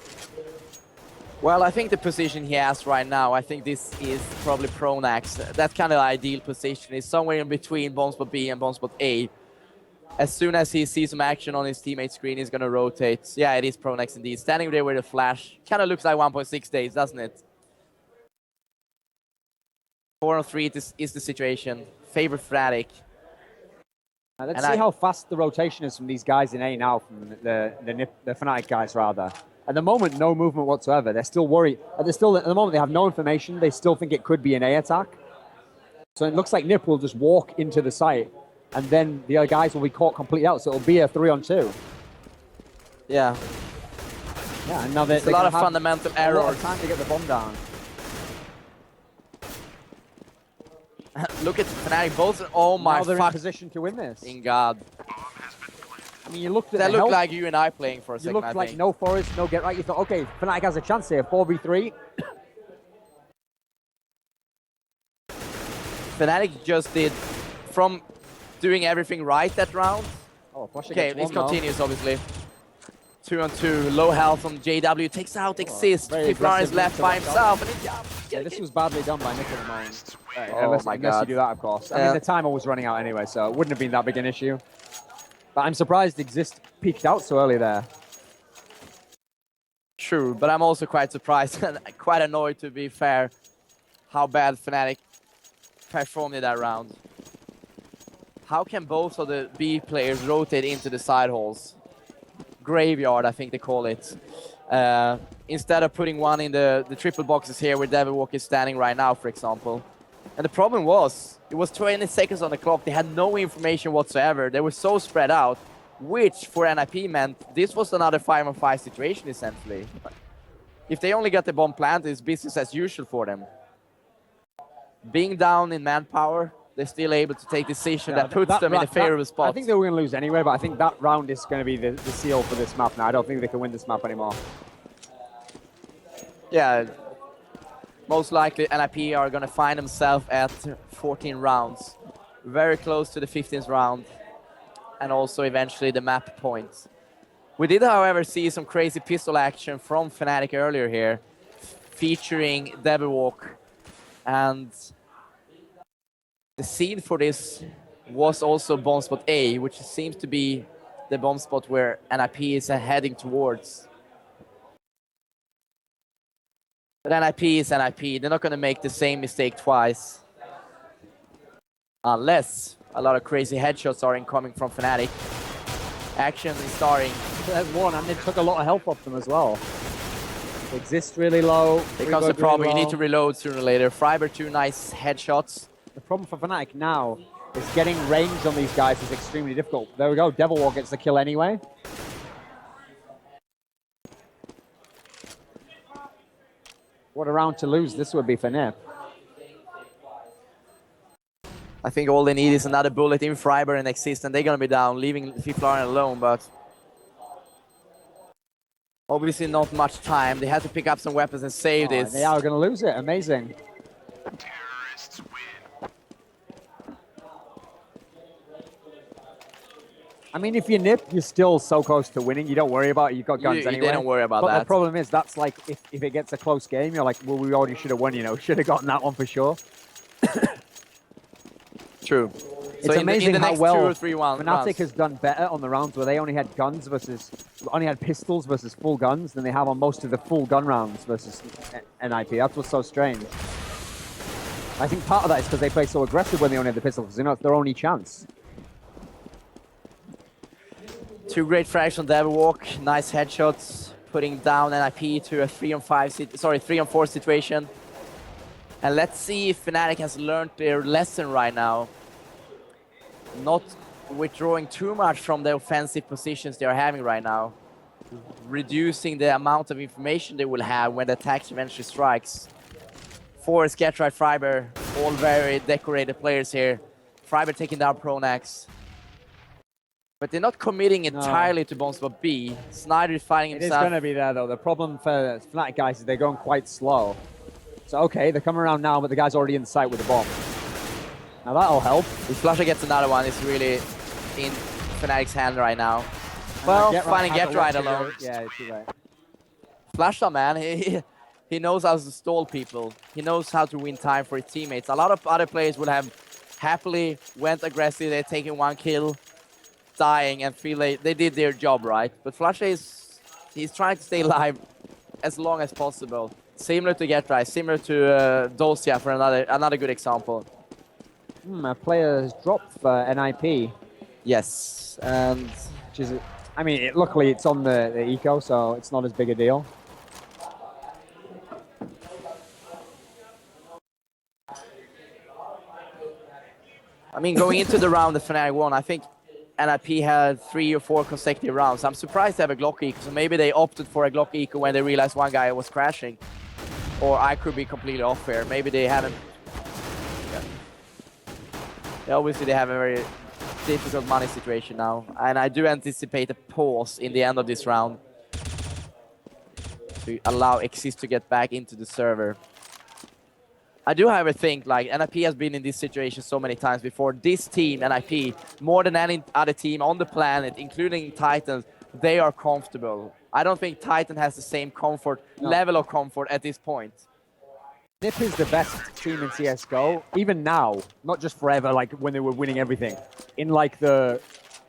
Speaker 2: Well, I think the position he has right now, I think this is probably Pronax. That kind of ideal position is somewhere in between bomb spot B and bomb spot A. As soon as he sees some action on his teammate screen, he's going to rotate. Yeah, it is Pronax indeed. Standing there with a flash. Kind of looks like 1.6 days, doesn't it? 4-on-3 is the situation. Favor FNATIC.
Speaker 3: Let's see how fast the rotation is from these guys in A now, from the FNATIC guys, rather. At the moment, no movement whatsoever. They're still worried. At the moment, they have no information. They still think it could be an A attack. So it looks like Nip will just walk into the site, and then the other guys will be caught completely out. So it'll be a 3-on-2.
Speaker 2: Yeah.
Speaker 3: Yeah, and now
Speaker 2: there's a lot of fundamental errors.
Speaker 3: A lot of time to get the bomb down.
Speaker 2: Look at FNATIC both. Oh my
Speaker 3: now they're
Speaker 2: fuck.
Speaker 3: in position to win this.
Speaker 2: In God.
Speaker 3: I mean, you looked at
Speaker 2: that looked like you and I playing for a second.
Speaker 3: You looked like no forest, no get right. You thought, okay, FNATIC has a chance here. 4v3.
Speaker 2: FNATIC just did, from doing everything right that round.
Speaker 3: Oh,
Speaker 2: okay, this continues obviously. 2-on-2, low health on JW, takes out Exist. Feburary is left by himself.
Speaker 3: Yeah, this was badly done by Nick at the moment.
Speaker 2: Oh my God.
Speaker 3: Unless you do that, of course. I mean, the timer was running out anyway, so it wouldn't have been that big an issue. But I'm surprised Exist peaked out so early there.
Speaker 2: True, but I'm also quite surprised and quite annoyed, to be fair, how bad FNATIC performed in that round. How can both of the B players rotate into the side holes? Graveyard, I think they call it. Instead of putting one in the triple boxes here where Devilwalk is standing right now, for example. And the problem was, it was 20 seconds on the clock. They had no information whatsoever. They were so spread out, which for NIP meant this was another 5-on-5 situation, essentially. If they only got the bomb planted, it's business as usual for them. Being down in manpower, they're still able to take decision that puts them in a favorable spot.
Speaker 3: I think they were going to lose anyway, but I think that round is going to be the seal for this map now. I don't think they can win this map anymore.
Speaker 2: Yeah, most likely NIP are going to find themselves at 14 rounds. Very close to the 15th round. And also eventually the map points. We did, however, see some crazy pistol action from FNATIC earlier here, featuring Devilwalk. And the seed for this was also bomb spot A, which seems to be the bomb spot where NIP is heading towards. But NIP is NIP. They're not going to make the same mistake twice. Unless a lot of crazy headshots are incoming from FNATIC. Action is starting.
Speaker 3: There's one, and they took a lot of help off them as well. Exist really low.
Speaker 2: Becomes a problem. You need to reload sooner or later. Friber, 2 nice headshots.
Speaker 3: The problem for FNATIC now is getting range on these guys is extremely difficult. There we go. Devilwalk gets the kill anyway. What a round to lose this would be for Nip.
Speaker 2: I think all they need is another bullet in Friber and Exist, and they're going to be down, leaving Feburary alone, but obviously not much time. They had to pick up some weapons and save this.
Speaker 3: They are going to lose it. Amazing. I mean, if you're Nip, you're still so close to winning. You don't worry about it. You've got guns anyway.
Speaker 2: They don't worry about that.
Speaker 3: But the problem is, that's like, if it gets a close game, you're like, well, we already should have won, you know. Should have gotten that one for sure.
Speaker 2: True.
Speaker 3: It's
Speaker 2: so
Speaker 3: amazing
Speaker 2: in the
Speaker 3: how
Speaker 2: next
Speaker 3: well
Speaker 2: 2 or 3 rounds.
Speaker 3: FNATIC has done better on the rounds where they only had guns versus, only had pistols versus full guns than they have on most of the full gun rounds versus NIP. That's what's so strange. I think part of that is because they play so aggressive when they only have the pistols, because you know it's their only chance.
Speaker 2: 2 great frags on Devilwalk, nice headshots, putting down NIP to a 3-on-4 situation. And let's see if FNATIC has learned their lesson right now. Not withdrawing too much from the offensive positions they are having right now. Reducing the amount of information they will have when the attack eventually strikes. Forrest, Getright, Friber, all very decorated players here. Friber taking down Pronax. But they're not committing entirely to bomb spot B. Snyder is fighting himself.
Speaker 3: It is going to be there, though. The problem for FNATIC guys is they're going quite slow. So, okay, they're coming around now, but the guy's already in sight with the bomb. Now, that'll help.
Speaker 2: If Flusher gets another one, it's really in FNATIC's hand right now. Well, finding Getright alone.
Speaker 3: Yeah, it's too right.
Speaker 2: Flusher, man, he knows how to stall people. He knows how to win time for his teammates. A lot of other players would have happily went aggressive. They're taking 1 kill. Dying and feel they did their job right, but Flusher he's trying to stay alive as long as possible. Similar to Getright, similar to Dosia for another good example.
Speaker 3: A player has dropped for NIP.
Speaker 2: Yes, and
Speaker 3: Which is, I mean, luckily it's on the eco, so it's not as big a deal.
Speaker 2: I mean, going into the round that FNATIC won, I think NIP had 3 or 4 consecutive rounds. I'm surprised they have a Glock eco, so maybe they opted for a Glock eco when they realized one guy was crashing. Or I could be completely off here. Maybe they haven't. Yeah, obviously they have a very difficult money situation now. And I do anticipate a pause in the end of this round to allow Exist to get back into the server. I do, however, think like NIP has been in this situation so many times before. This team, NIP, more than any other team on the planet, including Titans, they are comfortable. I don't think Titan has the same level of comfort at this point.
Speaker 3: NIP is the best team in CSGO, even now, not just forever, like when they were winning everything. In like the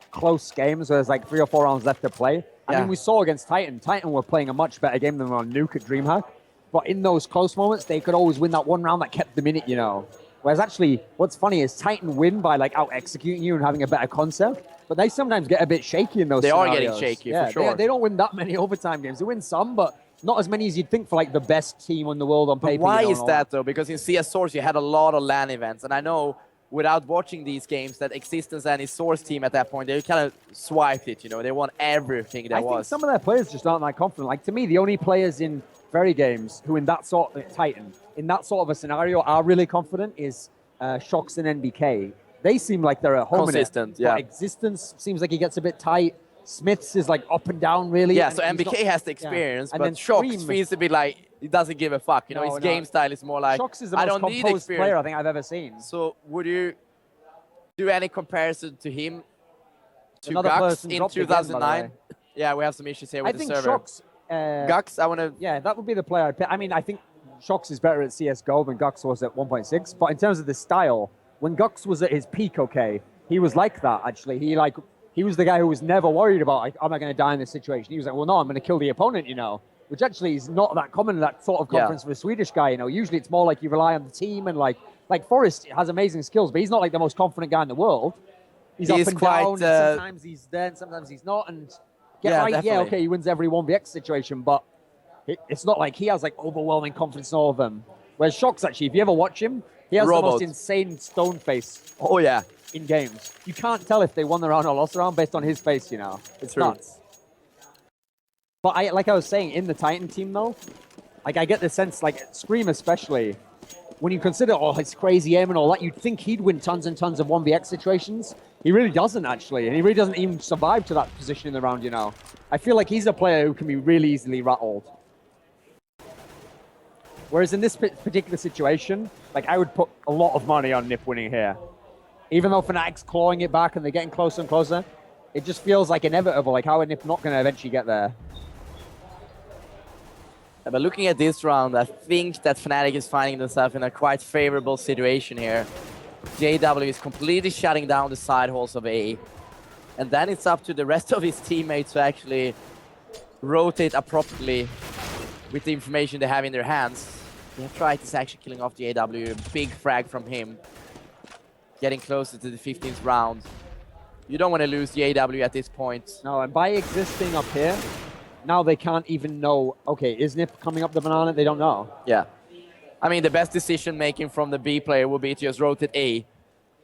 Speaker 3: close games where there's like 3 or 4 rounds left to play. I mean, we saw against Titan. Titan were playing a much better game than on Nuke at DreamHack. But in those close moments, they could always win that one round that kept them in it, you know. Whereas actually, what's funny is Titan win by like out-executing you and having a better concept, but they sometimes get a bit shaky in those scenarios.
Speaker 2: They are getting shaky, for sure.
Speaker 3: They don't win that many overtime games. They win some, but not as many as you'd think for like the best team in the world on paper.
Speaker 2: But why is that though? Because in CS Source, you had a lot of LAN events, and I know without watching these games that Existence and his Source team at that point, they kind of swiped it, you know. They won everything there was.
Speaker 3: I think some of their players just aren't that confident. Like to me, the only players in Very games who in that sort of Titan, in that sort of a scenario are really confident is Shox and NBK. They seem like they're at home.
Speaker 2: Consistent,
Speaker 3: yeah. Existence seems like he gets a bit tight. Smiths is like up and down really.
Speaker 2: Yeah, so NBK has the experience, but Shox feels to be like, he doesn't give a fuck. You know, his game style is more like,
Speaker 3: Shox is the most composed player I think I've ever seen.
Speaker 2: So would you do any comparison to him to
Speaker 3: Another
Speaker 2: Gux in
Speaker 3: dropped
Speaker 2: 2009?
Speaker 3: again,
Speaker 2: Yeah, we have some issues here with the server.
Speaker 3: I think Shox...
Speaker 2: Gux, I want to...
Speaker 3: Yeah, that would be the player I'd pick. I mean, I think Shox is better at CSGO than Gux was at 1.6, but in terms of the style, when Gux was at his peak, okay, he was like that, actually. He was the guy who was never worried about, like, am I going to die in this situation? He was like, well, no, I'm going to kill the opponent, you know, which actually is not that common in that sort of conference for a Swedish guy, you know. Usually it's more like you rely on the team and, like Forrest has amazing skills, but he's not, like, the most confident guy in the world. He's up and down, and sometimes he's there, and sometimes he's not, and... okay, he wins every 1vx situation, but it's not like he has like overwhelming confidence in all of them. Whereas Shox, actually, if you ever watch him, he has the most insane stone face.
Speaker 2: Oh yeah,
Speaker 3: in games, you can't tell if they won the round or lost the round based on his face. You know, it's nuts. But like I was saying, in the Titan team though, like I get the sense, like Scream especially, when you consider his crazy aim and all that, you'd think he'd win tons and tons of 1vx situations. He really doesn't, actually, and he really doesn't even survive to that position in the round, you know. I feel like he's a player who can be really easily rattled. Whereas in this particular situation, like I would put a lot of money on NIP winning here. Even though FNATIC's clawing it back and they're getting closer and closer, it just feels like inevitable, like how are NIP not going to eventually get there?
Speaker 2: Yeah, but looking at this round, I think that FNATIC is finding themselves in a quite favorable situation here. JW is completely shutting down the side halls of A. And then it's up to the rest of his teammates to actually rotate appropriately with the information they have in their hands. Tried is actually killing off JW. Big frag from him. Getting closer to the 15th round. You don't want to lose JW at this point.
Speaker 3: No, and by existing up here, now they can't even know, okay, is NIP coming up the banana? They don't know.
Speaker 2: Yeah. I mean, the best decision making from the B player would be to just rotate A.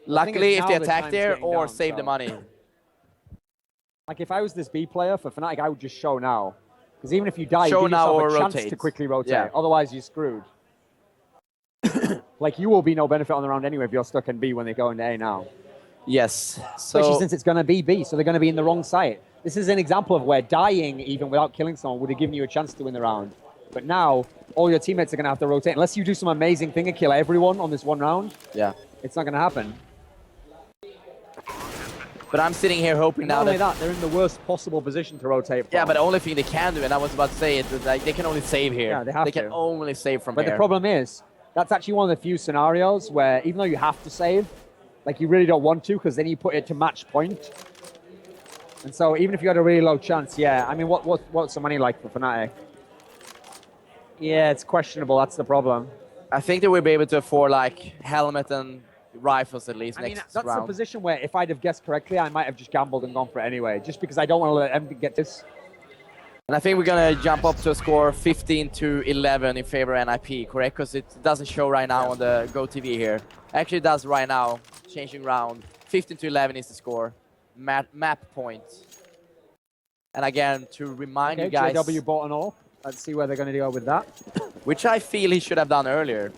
Speaker 2: Luckily, if they attack there or save the money.
Speaker 3: Like, if I was this B player for FNATIC, I would just show now. Because even if you die,
Speaker 2: show
Speaker 3: you give yourself
Speaker 2: or
Speaker 3: a chance
Speaker 2: rotate.
Speaker 3: To quickly rotate.
Speaker 2: Yeah.
Speaker 3: Otherwise, you're screwed. Like, you will be no benefit on the round anyway if you're stuck in B when they go into A now.
Speaker 2: Yes.
Speaker 3: Especially since it's going to be B, so they're going to be in the wrong site. This is an example of where dying, even without killing someone, would have given you a chance to win the round. But now, all your teammates are going to have to rotate. Unless you do some amazing thing and kill everyone on this one round, it's not going to happen.
Speaker 2: But I'm sitting here hoping now
Speaker 3: that they're in the worst possible position to rotate from.
Speaker 2: Yeah, but the only thing they can do, and I was about to say it, is like they can only save here.
Speaker 3: Yeah, they have to.
Speaker 2: They can only save from here.
Speaker 3: But the problem is, that's actually one of the few scenarios where even though you have to save, like you really don't want to, because then you put it to match point. And so even if you had a really low chance, I mean, what's the money like for FNATIC? Yeah, it's questionable. That's the problem.
Speaker 2: I think they will be able to afford like helmet and rifles at least
Speaker 3: I mean,
Speaker 2: next
Speaker 3: that's
Speaker 2: round.
Speaker 3: a position where if I'd have guessed correctly, I might have just gambled and gone for it anyway, just because I don't want to let them get this.
Speaker 2: And I think we're going to jump up to a score 15-11 in favor of NIP, correct? Because it doesn't show right now on the GoTV here. Actually, it does right now, changing round. 15-11 is the score. Map points. And again, to remind you guys...
Speaker 3: JW bought an AWP. Let's see where they're going to go with that.
Speaker 2: Which I feel he should have done earlier.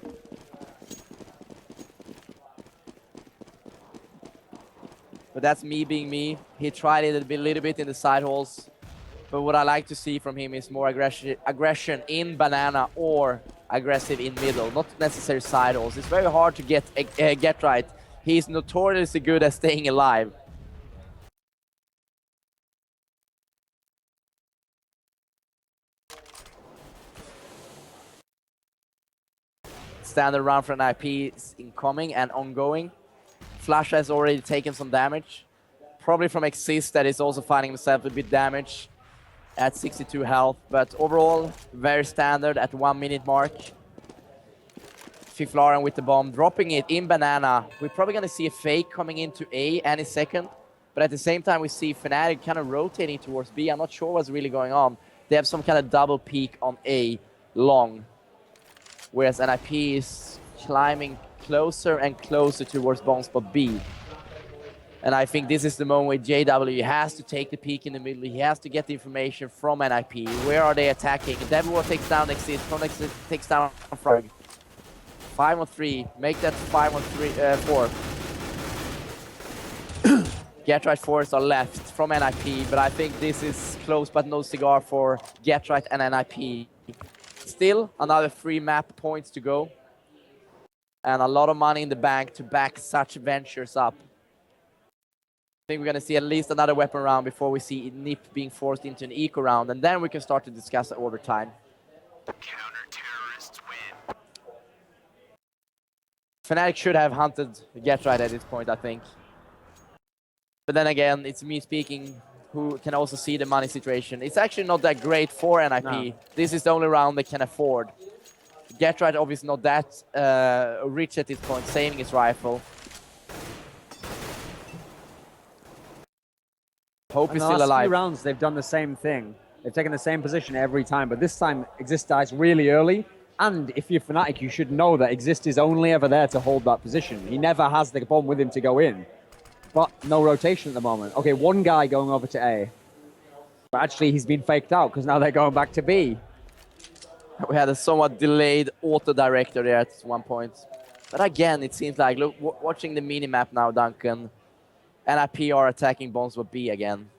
Speaker 2: But that's me being me. He tried it a little bit in the side holes. But what I like to see from him is more aggression in banana or aggressive in middle, not necessarily side holes. It's very hard to get right. He's notoriously good at staying alive. Standard round for an IP is incoming and ongoing. Flash has already taken some damage. Probably from Exist that is also finding himself a bit damaged at 62 health. But overall, very standard at 1 minute mark. Feburary with the bomb, dropping it in banana. We're probably going to see a fake coming into A any second. But at the same time, we see FNATIC kind of rotating towards B. I'm not sure what's really going on. They have some kind of double peek on A long. Whereas NIP is climbing closer and closer towards bomb spot B. And I think this is the moment where JW has to take the peek in the middle. He has to get the information from NIP. Where are they attacking? Devil takes down Exist. From Exist takes down Frog. 5-on-3. Make that 5-on-4. Get right fours are left from NIP, but I think this is close but no cigar for Get Right and NIP. Still another 3 map points to go. And a lot of money in the bank to back such ventures up. I think we're going to see at least another weapon round before we see NIP being forced into an eco round, and then we can start to discuss overtime.
Speaker 4: Counter-terrorists win.
Speaker 2: FNATIC should have hunted Get Right at this point, I think. But then again, it's me speaking, who can also see the money situation. It's actually not that great for NIP. No. This is the only round they can afford. Get Right obviously not that rich at this point, saving his rifle. Hope is still alive.
Speaker 3: In the last few rounds, they've done the same thing. They've taken the same position every time, but this time Exist dies really early. And if you're FNATIC, you should know that Exist is only ever there to hold that position. He never has the bomb with him to go in. But no rotation at the moment. Okay, one guy going over to A. But actually, he's been faked out because now they're going back to B.
Speaker 2: We had a somewhat delayed auto-director there at one point. But again, it seems like, look, watching the mini-map now, Duncan, NIP are attacking bombs with B again.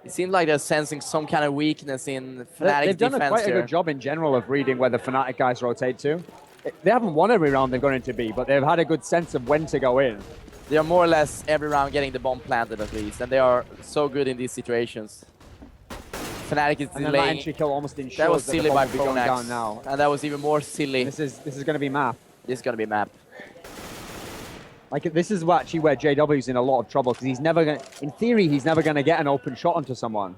Speaker 2: It seems like they're sensing some kind of weakness in FNATIC's defense.
Speaker 3: They've done quite a good job in general of reading where the FNATIC guys rotate to. They haven't won every round they've gone into B, but they've had a good sense of when to go in.
Speaker 2: They are more or less every round getting the bomb planted at least, and they are so good in these situations. FNATIC is delaying.
Speaker 3: That entry kill almost ensures
Speaker 2: that was silly by
Speaker 3: going down now.
Speaker 2: And that was even more silly.
Speaker 3: This is going to be map.
Speaker 2: This is going to be map.
Speaker 3: Like, this is actually where JW's in a lot of trouble, because he's never going to, in theory, he's never going to get an open shot onto someone.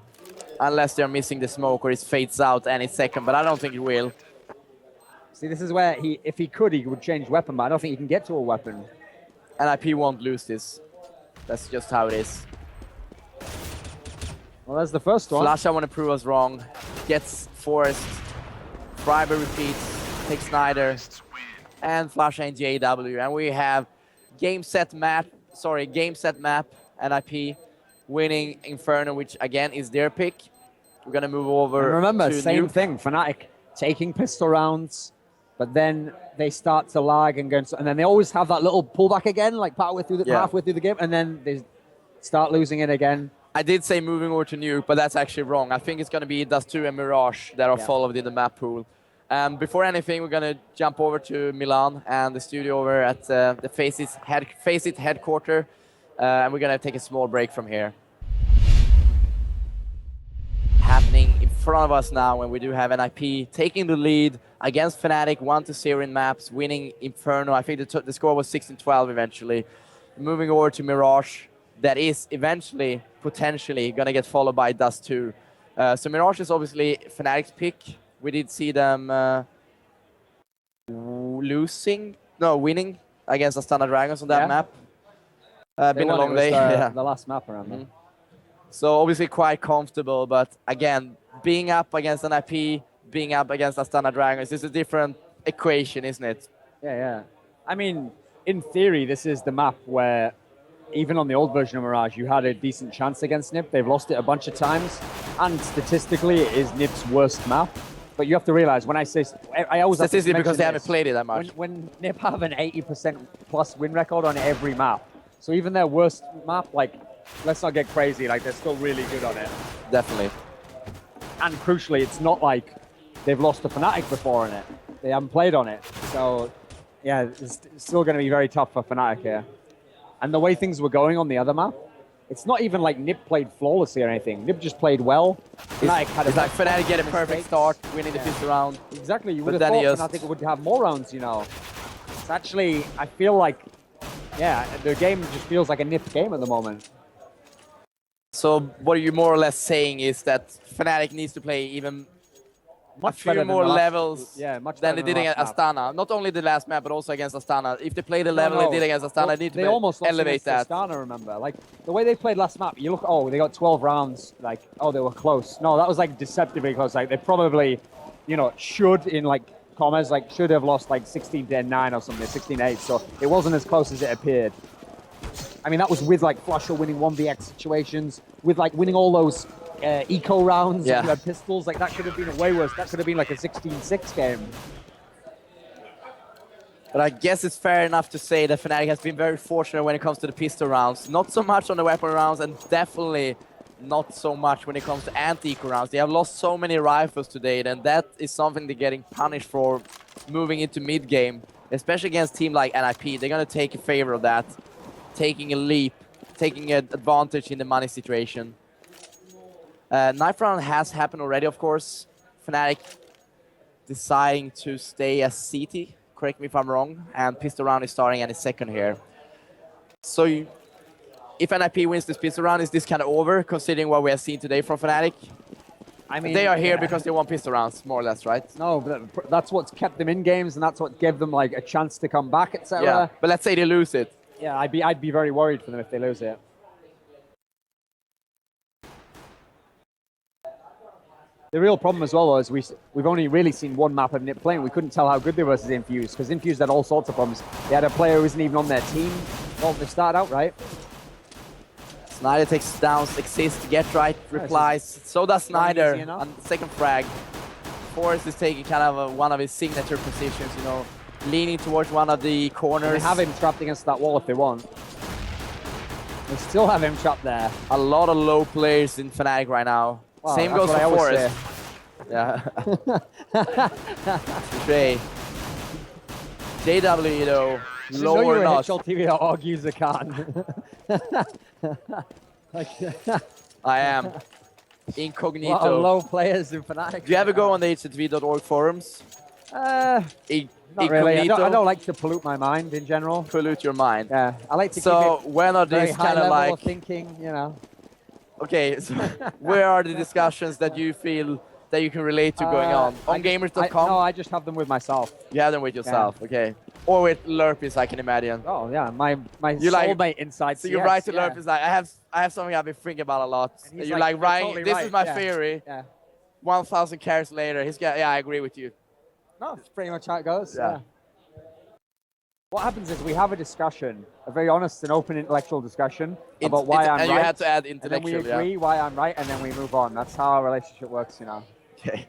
Speaker 2: Unless they're missing the smoke or it fades out any second, but I don't think it will.
Speaker 3: See, this is where if he could, he would change weapon, but I don't think he can get to a weapon.
Speaker 2: NIP won't lose this. That's just how it is.
Speaker 3: Well, that's the first one.
Speaker 2: Flash, I want to prove us wrong. Gets forced. Freiber repeats. Takes Snyder. And Flash and JW. And we have game set map, NIP winning Inferno, which again is their pick. We're going to move over.
Speaker 3: And remember,
Speaker 2: to
Speaker 3: same
Speaker 2: Nuke.
Speaker 3: thing. FNATIC taking pistol rounds, but then they start to lag and go, and then they always have that little pullback again, like halfway through the game, and then they start losing it again.
Speaker 2: I did say moving over to Nuke, but that's actually wrong. I think it's going to be Dust2 and Mirage that are followed in the map pool. Before anything, we're going to jump over to Milan and the studio over at the FACEIT headquarters, and we're going to take a small break from here. Happening in front of us now when we do have NIP taking the lead against FNATIC 1-0 in maps, winning Inferno. I think the score was 16-12 eventually. Moving over to Mirage, that is eventually, potentially, going to get followed by Dust2. So Mirage is obviously FNATIC's pick. We did see them winning against Astana Dragons on that
Speaker 3: Yeah.
Speaker 2: map.
Speaker 3: They
Speaker 2: Been a
Speaker 3: won, it
Speaker 2: long
Speaker 3: was
Speaker 2: day.
Speaker 3: the last map around there.
Speaker 2: So obviously quite comfortable, but again, being up against an IP, being up against Astana Dragons is a different equation, isn't it?
Speaker 3: Yeah. I mean, in theory, this is the map where, even on the old version of Mirage, you had a decent chance against NiP. They've lost it a bunch of times, and statistically, it is NiP's worst map. But you have to realize, when I say, I always have to
Speaker 2: Statistically, because they
Speaker 3: mention
Speaker 2: haven't played it that much.
Speaker 3: When NiP have an 80% plus win record on every map, so even their worst map, like, let's not get crazy, like, they're still really good on it.
Speaker 2: Definitely.
Speaker 3: And crucially, it's not like they've lost to FNATIC before in it. They haven't played on it. So, yeah, it's still going to be very tough for FNATIC here. And the way things were going on the other map, it's not even like NiP played flawlessly or anything. NiP just played well. FNATIC had
Speaker 2: It's like FNATIC get a
Speaker 3: mistakes.
Speaker 2: perfect start, winning the fifth round.
Speaker 3: Exactly, you
Speaker 2: But
Speaker 3: would have
Speaker 2: then he
Speaker 3: thought
Speaker 2: just-
Speaker 3: FNATIC would have more rounds, you know. It's actually, I feel like, yeah, the game just feels like a NiP game at the moment.
Speaker 2: So what you're more or less saying is that FNATIC needs to play even a few
Speaker 3: better than
Speaker 2: more
Speaker 3: the last-
Speaker 2: levels
Speaker 3: yeah, much
Speaker 2: than
Speaker 3: better
Speaker 2: they
Speaker 3: than
Speaker 2: did
Speaker 3: the
Speaker 2: against
Speaker 3: last map.
Speaker 2: Astana. Not only the last map, but also against Astana. If they play the
Speaker 3: No,
Speaker 2: level
Speaker 3: no.
Speaker 2: they did against Astana,
Speaker 3: Well,
Speaker 2: they need to
Speaker 3: they almost lost
Speaker 2: elevate that.
Speaker 3: against Astana, remember? Like, the way they played last map, you look, oh, they got 12 rounds, like, oh, they were close. No, that was, like, deceptively close. Like, they probably, you know, should, in, like, commas, like, should have lost, like, 16-9 or something, 16-8. So it wasn't as close as it appeared. I mean, that was with, like, Flusher winning 1vx situations, with, like, winning all those eco rounds.
Speaker 2: Yeah.
Speaker 3: If you had pistols, like, that could have been way worse. That could have been, like, a 16-6 game.
Speaker 2: But I guess it's fair enough to say that FNATIC has been very fortunate when it comes to the pistol rounds. Not so much on the weapon rounds, and definitely not so much when it comes to anti-eco rounds. They have lost so many rifles today, and that is something they're getting punished for moving into mid-game. Especially against a team like NIP. They're going to take a favor of that. Taking a leap, taking an advantage in the money situation. Knife round has happened already, of course. FNATIC deciding to stay as CT. Correct me if I'm wrong, and pistol round is starting any second here. So if NIP wins this pistol round, is this kind of over, considering what we have seen today from FNATIC?
Speaker 3: I mean,
Speaker 2: They are here
Speaker 3: yeah.
Speaker 2: because they won pistol rounds, more or less, right?
Speaker 3: No, but that's what's kept them in games, and that's what gave them like a chance to come back, etc.
Speaker 2: Yeah, but let's say they lose it.
Speaker 3: Yeah, I'd be very worried for them if they lose it. The real problem as well is we've only really seen one map of NiP playing. We couldn't tell how good they were versus Infused, because Infused had all sorts of problems. They had a player who wasn't even on their team. Well, they started out right.
Speaker 2: Snyder takes down Exist, Get Right, replies. So does Snyder
Speaker 3: easy enough.
Speaker 2: on the second frag. Forrest is taking kind of one of his signature positions, you know, leaning towards one of the corners.
Speaker 3: They have him trapped against that wall if they want. They still have him trapped there.
Speaker 2: A lot of low players in FNATIC right now.
Speaker 3: Wow,
Speaker 2: Same
Speaker 3: that's
Speaker 2: goes
Speaker 3: what I
Speaker 2: for
Speaker 3: always
Speaker 2: Forrest. Yeah. Trey. JW, though,
Speaker 3: You
Speaker 2: low
Speaker 3: know
Speaker 2: or
Speaker 3: you're
Speaker 2: not.
Speaker 3: a HLTV that argues a cArn.
Speaker 2: I am.
Speaker 3: A lot of
Speaker 2: Incognito.
Speaker 3: low players in FNATIC.
Speaker 2: Do you ever go on the HLTV.org forums?
Speaker 3: Not
Speaker 2: Incognito?
Speaker 3: really. I don't like to pollute my mind in general.
Speaker 2: Pollute your mind.
Speaker 3: Yeah, I like to
Speaker 2: So
Speaker 3: keep it
Speaker 2: when are
Speaker 3: very
Speaker 2: these
Speaker 3: high
Speaker 2: kind of
Speaker 3: level
Speaker 2: like...
Speaker 3: of thinking, you know.
Speaker 2: Okay, so where are the discussions that you feel that you can relate to going on? On gamers.com?
Speaker 3: No, I just have them with myself.
Speaker 2: You have them with yourself, okay. Or with Lurpies, I can imagine.
Speaker 3: Oh yeah, my
Speaker 2: You like-
Speaker 3: soulmate inside
Speaker 2: So you
Speaker 3: CS,
Speaker 2: write to
Speaker 3: yeah.
Speaker 2: Lurpies like, I have something I've been thinking about a lot.
Speaker 3: And he's
Speaker 2: You're
Speaker 3: like,
Speaker 2: like,
Speaker 3: "You're
Speaker 2: Ryan,
Speaker 3: totally
Speaker 2: this
Speaker 3: right,"
Speaker 2: is my
Speaker 3: yeah.
Speaker 2: theory.
Speaker 3: Yeah.
Speaker 2: 1,000 carries later, he's got, yeah, I agree with you.
Speaker 3: No, that's pretty much how it goes.
Speaker 2: Yeah.
Speaker 3: Yeah. What happens is we have a discussion, a very honest and open intellectual discussion about why I'm
Speaker 2: and
Speaker 3: right.
Speaker 2: you had to add
Speaker 3: and then we
Speaker 2: intellectual,
Speaker 3: agree why I'm right, and then we move on. That's how our relationship works, you know.
Speaker 2: Okay.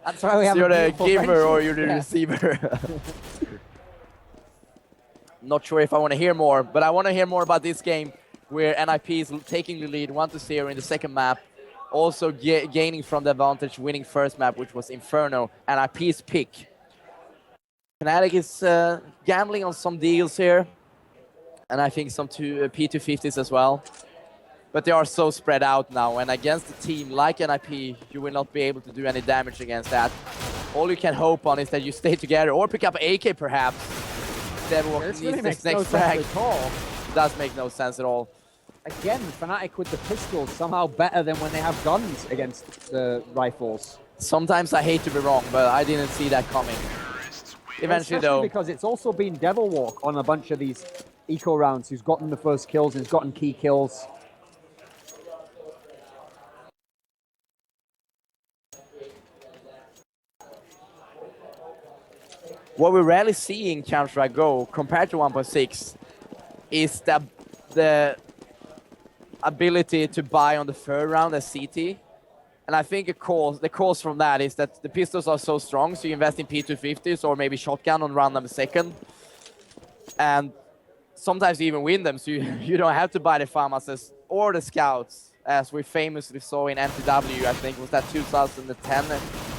Speaker 3: That's why we have
Speaker 2: So you're
Speaker 3: a
Speaker 2: the
Speaker 3: beautiful
Speaker 2: giver or
Speaker 3: friendship.
Speaker 2: you're the
Speaker 3: Yeah.
Speaker 2: receiver. Not sure if I want to hear more, but I want to hear more about this game where NIP is taking the lead 1-0 in the second map. Also gaining from the advantage, winning first map, which was Inferno, NIP's pick. FNATIC is gambling on some deals here, and I think some P250s as well. But they are so spread out now, and against a team like NIP, you will not be able to do any damage against that. All you can hope on is that you stay together, or pick up AK perhaps. That will
Speaker 3: This
Speaker 2: need
Speaker 3: really
Speaker 2: this
Speaker 3: makes no
Speaker 2: next
Speaker 3: sense
Speaker 2: frag.
Speaker 3: at all.
Speaker 2: Does make no sense at all.
Speaker 3: Again, FNATIC with the pistols somehow better than when they have guns against the rifles.
Speaker 2: Sometimes I hate to be wrong, but I didn't see that coming. eventually,
Speaker 3: Especially
Speaker 2: though.
Speaker 3: because it's also been Devil Walk on a bunch of these eco rounds who's gotten the first kills and has gotten key kills.
Speaker 2: What we rarely see in Counter-Strike Go compared to 1.6 is the ability to buy on the third round as CT. And I think the cause from that is that the pistols are so strong, so you invest in P250s or maybe shotgun on round number second. And sometimes you even win them, so you don't have to buy the FAMAs or the scouts, as we famously saw in MTW, I think, was that 2010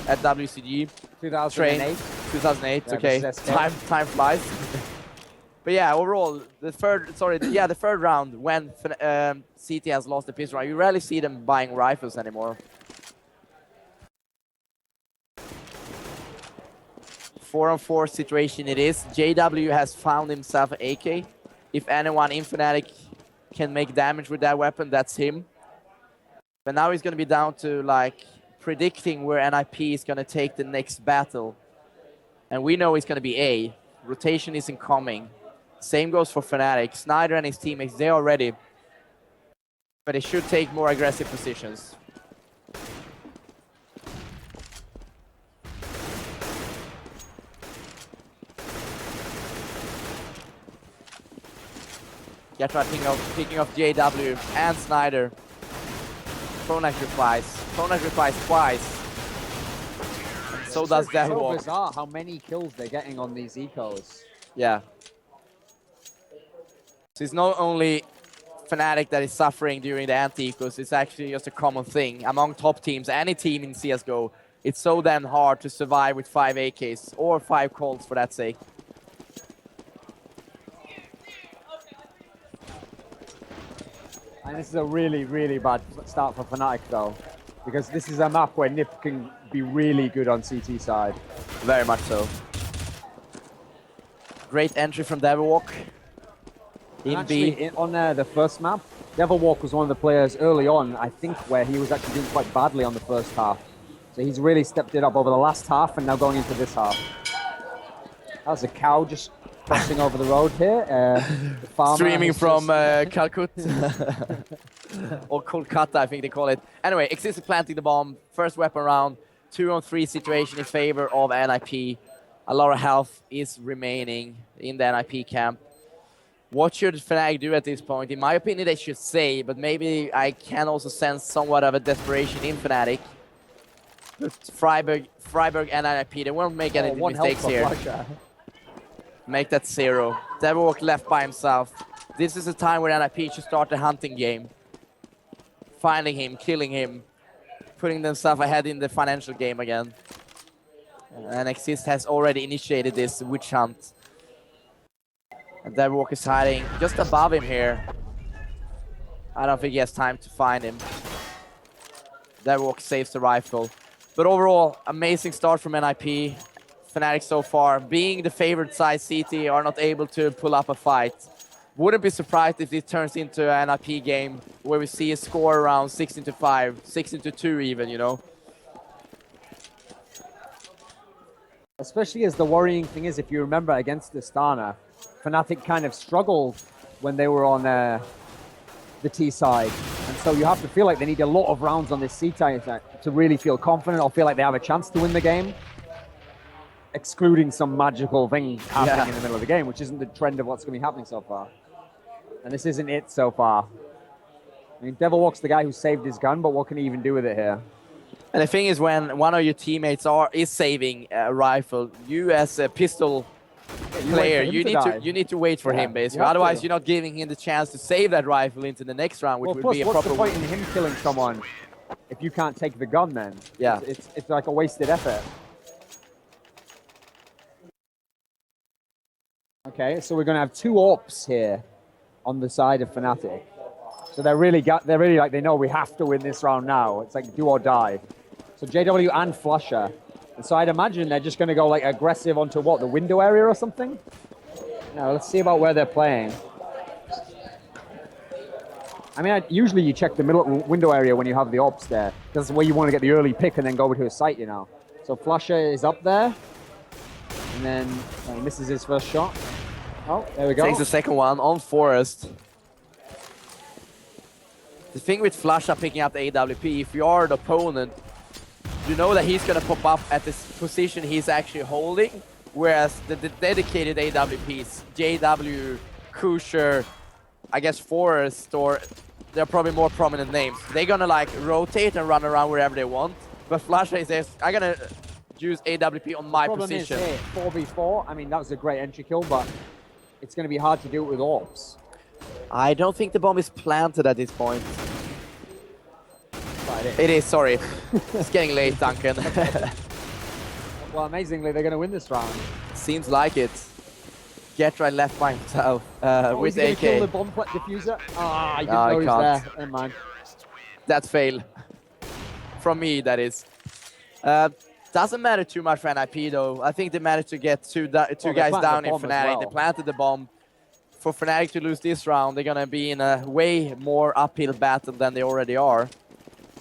Speaker 2: at WCG?
Speaker 3: 2008.
Speaker 2: 2008,
Speaker 3: Yeah,
Speaker 2: okay. Time flies. But yeah, overall, the third round, when CT has lost the pistol round, you rarely see them buying rifles anymore. 4-on-4 situation it is. JW has found himself an AK. If anyone in FNATIC can make damage with that weapon, that's him. But now he's going to be down to like predicting where NIP is going to take the next battle. And we know it's going to be A. Rotation isn't coming. Same goes for FNATIC. Snyder and his teammates, they are ready. But they should take more aggressive positions. Yeah, try picking off JW and Snyder. Pronac replies. Pronac replies twice. So does that
Speaker 3: so
Speaker 2: walk.
Speaker 3: Bizarre how many kills they're getting on these ecos.
Speaker 2: Yeah. So it's not only FNATIC that is suffering during the anti-ecos, it's actually just a common thing. Among top teams, any team in CSGO, it's so damn hard to survive with 5 AKs, or 5 Colts for that sake.
Speaker 3: And this is a really, really bad start for FNATIC though, because this is a map where Nip can be really good on CT side.
Speaker 2: Very much so. Great entry from Devilwalk. In B.
Speaker 3: On the first map, Devilwalk was one of the players early on, I think, where he was actually doing quite badly on the first half. So he's really stepped it up over the last half and now going into this half. That was a cow just crossing over the road here. The farmer
Speaker 2: streaming from Calcutta. Or Kolkata, I think they call it. Anyway, Exis is planting the bomb. First weapon round. 2-on-3 situation in favor of NIP. A lot of health is remaining in the NIP camp. What should FNATIC do at this point? In my opinion, they should save, but maybe I can also sense somewhat of a desperation in FNATIC. Freiburg and NIP, they won't make any mistakes here. Make that 0. Devilwalk left by himself. This is a time where NIP should start the hunting game. Finding him, killing him, putting themselves ahead in the financial game again. And Exist has already initiated this witch hunt. And Devilwalk is hiding just above him here. I don't think he has time to find him. Devilwalk saves the rifle. But overall, amazing start from NIP. FNATIC so far, being the favorite side, CT are not able to pull up a fight. Wouldn't be surprised if this turns into an NIP game where we see a score around 16-5, 16-2 even, you know.
Speaker 3: Especially as the worrying thing is, if you remember against Astana, FNATIC kind of struggled when they were on the T side. And so you have to feel like they need a lot of rounds on this C side to really feel confident or feel like they have a chance to win the game. Excluding some magical thing happening in the middle of the game, which isn't the trend of what's going to be happening so far. And this isn't it so far. I mean, Devilwalk's the guy who saved his gun, but what can he even do with it here?
Speaker 2: And the thing is, when one of your teammates is saving a rifle, you as a pistol player, you need to wait for him, basically. Otherwise, you're not giving him the chance to save that rifle into the next round, which would be a proper.
Speaker 3: What's the point in him killing someone if you can't take the gun? Then it's like a wasted effort. Okay, so we're going to have 2 AWPs here on the side of FNATIC. So they're really like, they know we have to win this round now. It's like do or die. So JW and Flusher. And so I'd imagine they're just going to go like aggressive onto what, the window area or something? Now let's see about where they're playing. I mean, usually you check the middle window area when you have the AWPs there. That's where you want to get the early pick and then go to a site, you know. So Flusher is up there. And then he misses his first shot. Oh, there we go.
Speaker 2: Takes the second one on Forest. The thing with Flusha picking up the AWP, if you are the opponent, you know that he's going to pop up at this position he's actually holding, whereas the dedicated AWPs, JW, Kusher, I guess Forest, or they're probably more prominent names. They're going to like rotate and run around wherever they want, but Flusha says, I'm going to use AWP on my position.
Speaker 3: Is, 4v4, I mean, that was a great entry kill, but it's going to be hard to do it with AWPs.
Speaker 2: I don't think the bomb is planted at this point. It is, sorry. It's getting late, Duncan.
Speaker 3: Well, amazingly, they're going to win this round.
Speaker 2: Seems like it. GeT_RiGhT left by himself with
Speaker 3: AK. Kill the
Speaker 2: AK.
Speaker 3: bomb diffuser. Ah, I didn't
Speaker 2: No,
Speaker 3: know
Speaker 2: he
Speaker 3: he was
Speaker 2: can't.
Speaker 3: there. Never mind.
Speaker 2: That fail. From me, that is. Doesn't matter too much for NIP, though. I think they managed to get two guys down in FNATIC.
Speaker 3: Well.
Speaker 2: They planted the bomb. For FNATIC to lose this round, they're going to be in a way more uphill battle than they already are.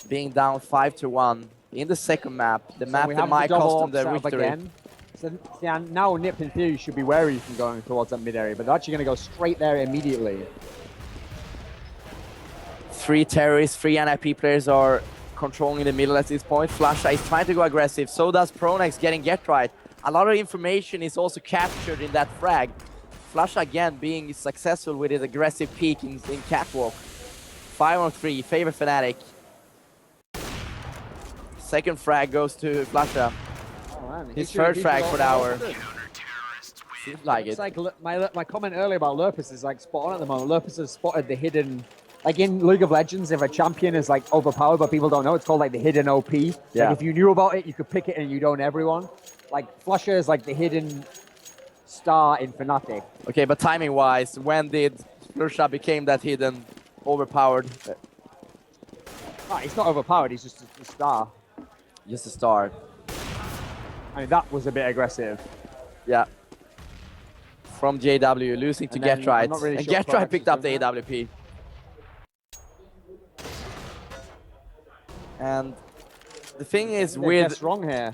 Speaker 2: Being down 5-1 in the second map. The map that might cost them the victory.
Speaker 3: Again. So yeah, now Nip in theory should be wary from going towards that mid area, but they're actually going to go straight there immediately.
Speaker 2: 3 terrorists, 3 NIP players are controlling the middle at this point. Flusha is trying to go aggressive, so does Pronax getting GeT_RiGhT. A lot of information is also captured in that frag. Flusha again being successful with his aggressive peek in Catwalk. 5-on-3, favor FNATIC. Second frag goes to Flusha.
Speaker 3: Oh, man.
Speaker 2: His third frag for the hour. Seems like
Speaker 3: it's
Speaker 2: it.
Speaker 3: Like my comment earlier about Lurpus is like spot on at the moment. Lurpus has spotted the hidden, like in League of Legends, if a champion is like overpowered but people don't know, it's called like the hidden OP.
Speaker 2: Yeah.
Speaker 3: Like if you knew about it, you could pick it and you don't everyone. Like Flusha is like the hidden star in FNATIC.
Speaker 2: Okay, but timing-wise, when did Flusha became that hidden, overpowered?
Speaker 3: Oh, he's not overpowered, he's just a star.
Speaker 2: Just a start.
Speaker 3: I mean, that was a bit aggressive.
Speaker 2: Yeah. From JW, losing to GeT_RiGhT.
Speaker 3: Really
Speaker 2: and
Speaker 3: sure
Speaker 2: GeT_RiGhT picked up the AWP. And the thing is with
Speaker 3: wrong here.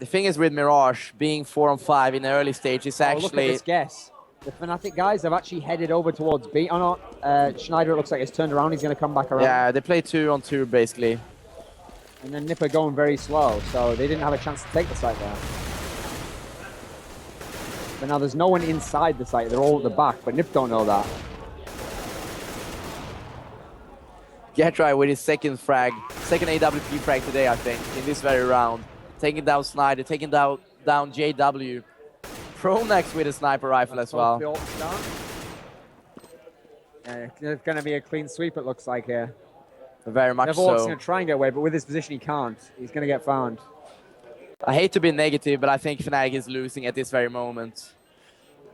Speaker 2: The thing is with Mirage being 4-on-5 in the early stage is actually.
Speaker 3: Look at this guess. The FNATIC guys have actually headed over towards B. Oh no, Schneider, it looks like he's turned around. He's going to come back around.
Speaker 2: Yeah, they play 2-on-2 basically.
Speaker 3: And then Nipper going very slow, so they didn't have a chance to take the site there. But now there's no one inside the site. They're all at the back, but Nip don't know that.
Speaker 2: GeT_RiGhT with his second AWP frag today, I think, in this very round. Taking down Snyder, taking down JW. Pronax with a sniper rifle as well.
Speaker 3: Yeah, it's going to be a clean sweep, it looks like here.
Speaker 2: Very much so.
Speaker 3: Nevork's going to try and get away, but with his position, he can't. He's going to get found.
Speaker 2: I hate to be negative, but I think FNATIC is losing at this very moment.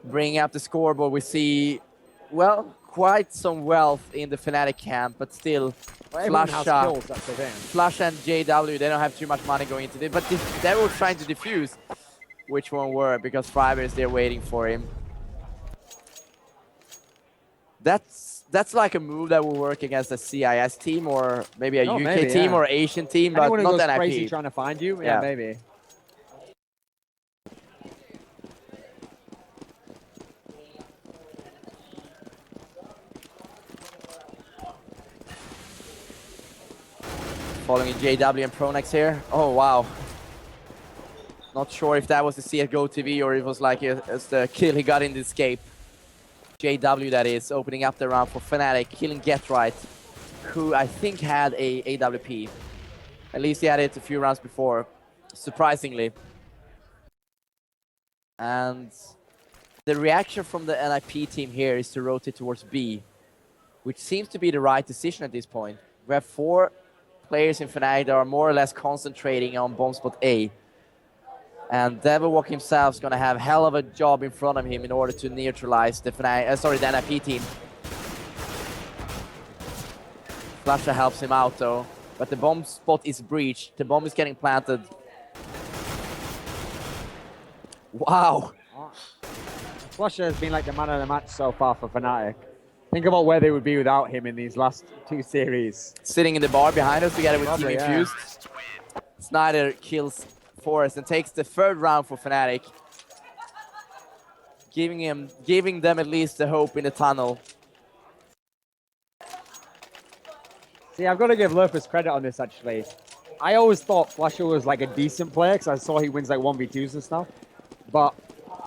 Speaker 2: Bringing up the scoreboard, we see, well, quite some wealth in the FNATIC camp, but still, Flusha and JW, they don't have too much money going into it, but they were trying to defuse. Which one were, because Friber is there waiting for him. That's like a move that will work against a CIS team or maybe a UK team or Asian team, but
Speaker 3: anyone
Speaker 2: not
Speaker 3: goes
Speaker 2: NIP.
Speaker 3: crazy trying to find you? Yeah, maybe.
Speaker 2: Following JW and Pronax here. Oh, wow. Not sure if that was the CSGO TV or it was like the kill he got in the escape. JW, that is, opening up the round for FNATIC, killing GeT_RiGhT, who I think had a AWP. At least he had it a few rounds before, surprisingly. And the reaction from the NIP team here is to rotate towards B, which seems to be the right decision at this point. We have 4 players in FNATIC that are more or less concentrating on bomb spot A. And Devilwalk himself is going to have hell of a job in front of him in order to neutralize the the NIP team. Flusha helps him out though, but the bomb spot is breached. The bomb is getting planted. Wow.
Speaker 3: Flusha has been like the man of the match so far for FNATIC. Think about where they would be without him in these last 2 series.
Speaker 2: Sitting in the bar behind us together with Team Infused. Snyder kills Forest and takes the 3rd round for FNATIC. giving them at least the hope in the tunnel.
Speaker 3: See, I've got to give Lurpus credit on this, actually. I always thought Flasher was like a decent player because I saw he wins like 1v2s and stuff. But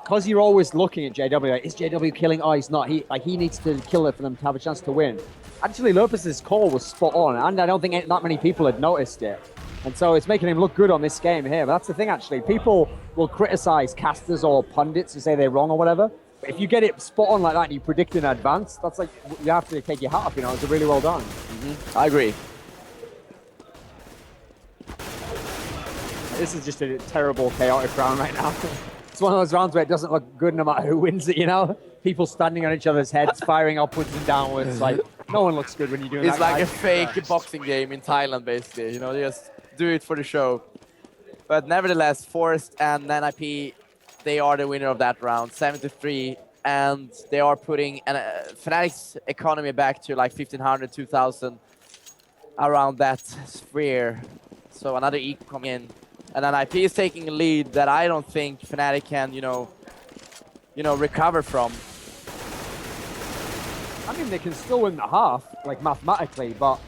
Speaker 3: because you're always looking at JW, like, is JW killing? Oh, he's not. He needs to kill it for them to have a chance to win. Actually, Lurpus's call was spot on, and I don't think that many people had noticed it. And so it's making him look good on this game here. But that's the thing, actually. People will criticize casters or pundits and say they're wrong or whatever. But if you get it spot on like that and you predict in advance, that's like, you have to take your hat off, you know. It's really well done.
Speaker 2: I agree.
Speaker 3: This is just a terrible, chaotic round right now. It's one of those rounds where it doesn't look good no matter who wins it, you know? People standing on each other's heads, firing upwards and downwards. Like, no one looks good when you're doing that.
Speaker 2: It's like a fake boxing game in Thailand, basically. You know, they just do it for the show. But nevertheless, Forest and NIP, they are the winner of that round, 7-3. And they are putting FNATIC's economy back to like 1,500, 2,000, around that sphere. So another eco coming in. And then NIP is taking a lead that I don't think FNATIC can, you know, recover from.
Speaker 3: I mean, they can still win the half, like mathematically, but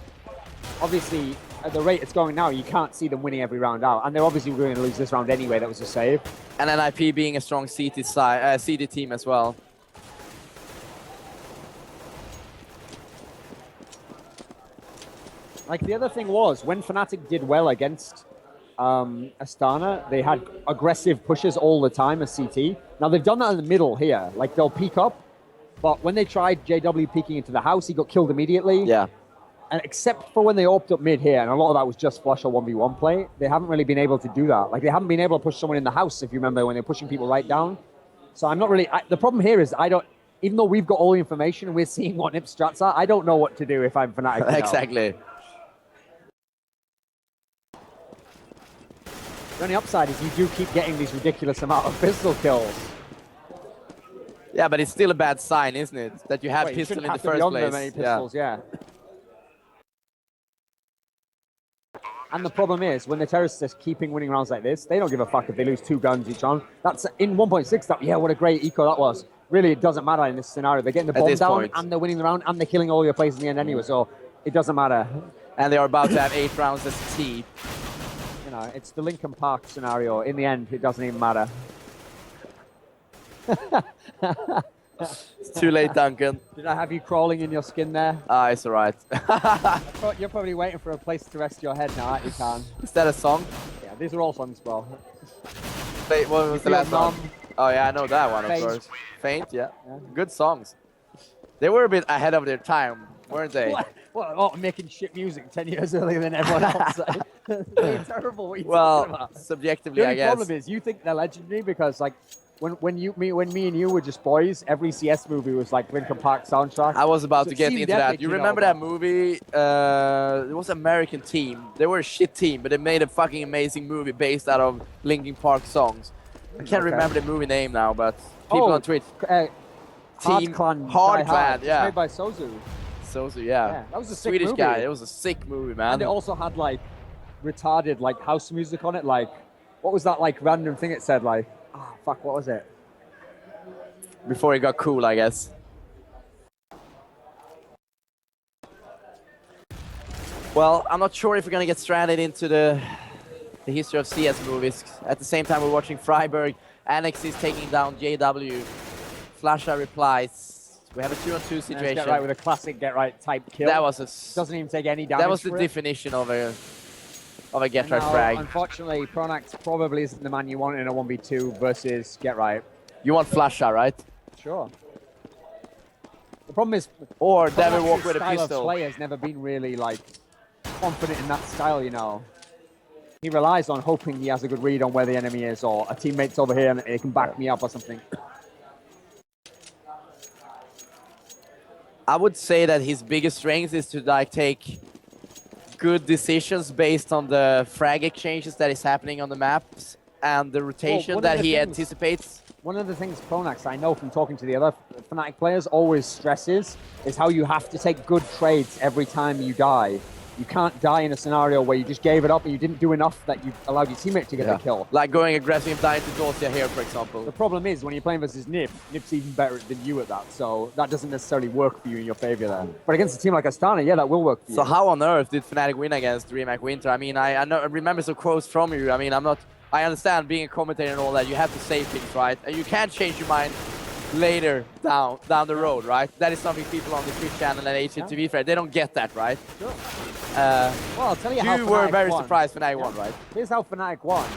Speaker 3: obviously at the rate it's going now, you can't see them winning every round out. And they're obviously going to lose this round anyway. That was a save.
Speaker 2: And NIP being a strong CD team as well.
Speaker 3: Like the other thing was, when FNATIC did well against Astana, they had aggressive pushes all the time as CT. Now they've done that in the middle here. Like they'll peek up, but when they tried JW peeking into the house, he got killed immediately.
Speaker 2: Yeah.
Speaker 3: And except for when they opened up mid here, and a lot of that was just flush or 1v1 play, they haven't really been able to do that. Like they haven't been able to push someone in the house, if you remember, when they're pushing people right down. So I'm not really, the problem here is even though we've got all the information and we're seeing what NIP strats are, I don't know what to do if I'm FNATIC.
Speaker 2: Exactly.
Speaker 3: The only upside is you do keep getting these ridiculous amount of pistol kills.
Speaker 2: Yeah, but it's still a bad sign, isn't it? That you have pistol in the first place.
Speaker 3: Many pistols, yeah. And the problem is, when the terrorists are keeping winning rounds like this, they don't give a fuck if they lose 2 guns each round. That's in 1.6. Yeah, what a great eco that was. Really, it doesn't matter in this scenario. They're getting the bomb down, and they're winning the round, and they're killing all your players in the end anyway. So it doesn't matter.
Speaker 2: And they are about to have 8 rounds as a team.
Speaker 3: You know, it's the Lincoln Park scenario. In the end, it doesn't even matter.
Speaker 2: It's too late, Duncan.
Speaker 3: Did I have you crawling in your skin there?
Speaker 2: It's alright.
Speaker 3: You're probably waiting for a place to rest your head now, aren't you, cArn?
Speaker 2: Is that a song?
Speaker 3: Yeah, these are all songs, bro.
Speaker 2: Wait, what was the last one? Oh yeah, I know that one, of
Speaker 3: Faint.
Speaker 2: course. Faint, yeah. Good songs. They were a bit ahead of their time, weren't they?
Speaker 3: What, making shit music 10 years earlier than everyone else. They're terrible. What are you talking about?
Speaker 2: Subjectively, I guess.
Speaker 3: The problem is, you think they're legendary because, like, when me and you were just boys, every CS movie was like Linkin Park soundtrack.
Speaker 2: I was about to get into that.
Speaker 3: Epic,
Speaker 2: You remember that movie? It was an American team. They were a shit team, but they made a fucking amazing movie based out of Linkin Park songs. I can't remember the movie name now, but people on Twitch.
Speaker 3: Hard Clan,
Speaker 2: yeah.
Speaker 3: Made by Sozu.
Speaker 2: Sozu, yeah.
Speaker 3: That was a sick
Speaker 2: Swedish
Speaker 3: movie.
Speaker 2: guy. It was a sick movie, man.
Speaker 3: And it also had like retarded like house music on it. Like, what was that like random thing it said? Like, oh fuck, what was it?
Speaker 2: Before it got cool, I guess. Well, I'm not sure if we're gonna get stranded into the history of CS movies. At the same time, we're watching Freiburg. Annex is taking down JW. Flasha replies. We have a 2-on-2 situation.
Speaker 3: Get right with a classic get right type kill.
Speaker 2: That was
Speaker 3: doesn't even take any damage.
Speaker 2: That was the definition of a get right frag.
Speaker 3: Unfortunately, Pronax probably isn't the man you want in a 1v2 versus get right.
Speaker 2: You want Flasha, right?
Speaker 3: Sure. The problem is,
Speaker 2: or Devil Walk with a
Speaker 3: pistol.
Speaker 2: pistol.
Speaker 3: Player has never been really like confident in that style, you know. He relies on hoping he has a good read on where the enemy is, or a teammate's over here and they can back me up or something.
Speaker 2: I would say that his biggest strength is to like take good decisions based on the frag exchanges that is happening on the maps and the rotation that he anticipates.
Speaker 3: One of the things Pronax, I know from talking to the other FNATIC players, always stresses is how you have to take good trades every time you die. You can't die in a scenario where you just gave it up and you didn't do enough that you allowed your teammate to get the kill.
Speaker 2: Like going aggressive and dying to Dorsia here, for example.
Speaker 3: The problem is when you're playing versus Nip, Nip's even better than you at that, so that doesn't necessarily work for you in your favor there. But against a team like Astana, yeah, that will work for you.
Speaker 2: So how on earth did FNATIC win against DreamHack Winter? I mean, I remember some quotes from you. I mean, I understand being a commentator and all that, you have to say things, right? And you can't change your mind later down the road, right? That is something people on the Twitch channel and HTV Fred, they don't get that, right?
Speaker 3: Sure. Well, I'll tell you how
Speaker 2: you were
Speaker 3: FNATIC
Speaker 2: very
Speaker 3: won.
Speaker 2: surprised FNATIC won, right?
Speaker 3: Here's how FNATIC won.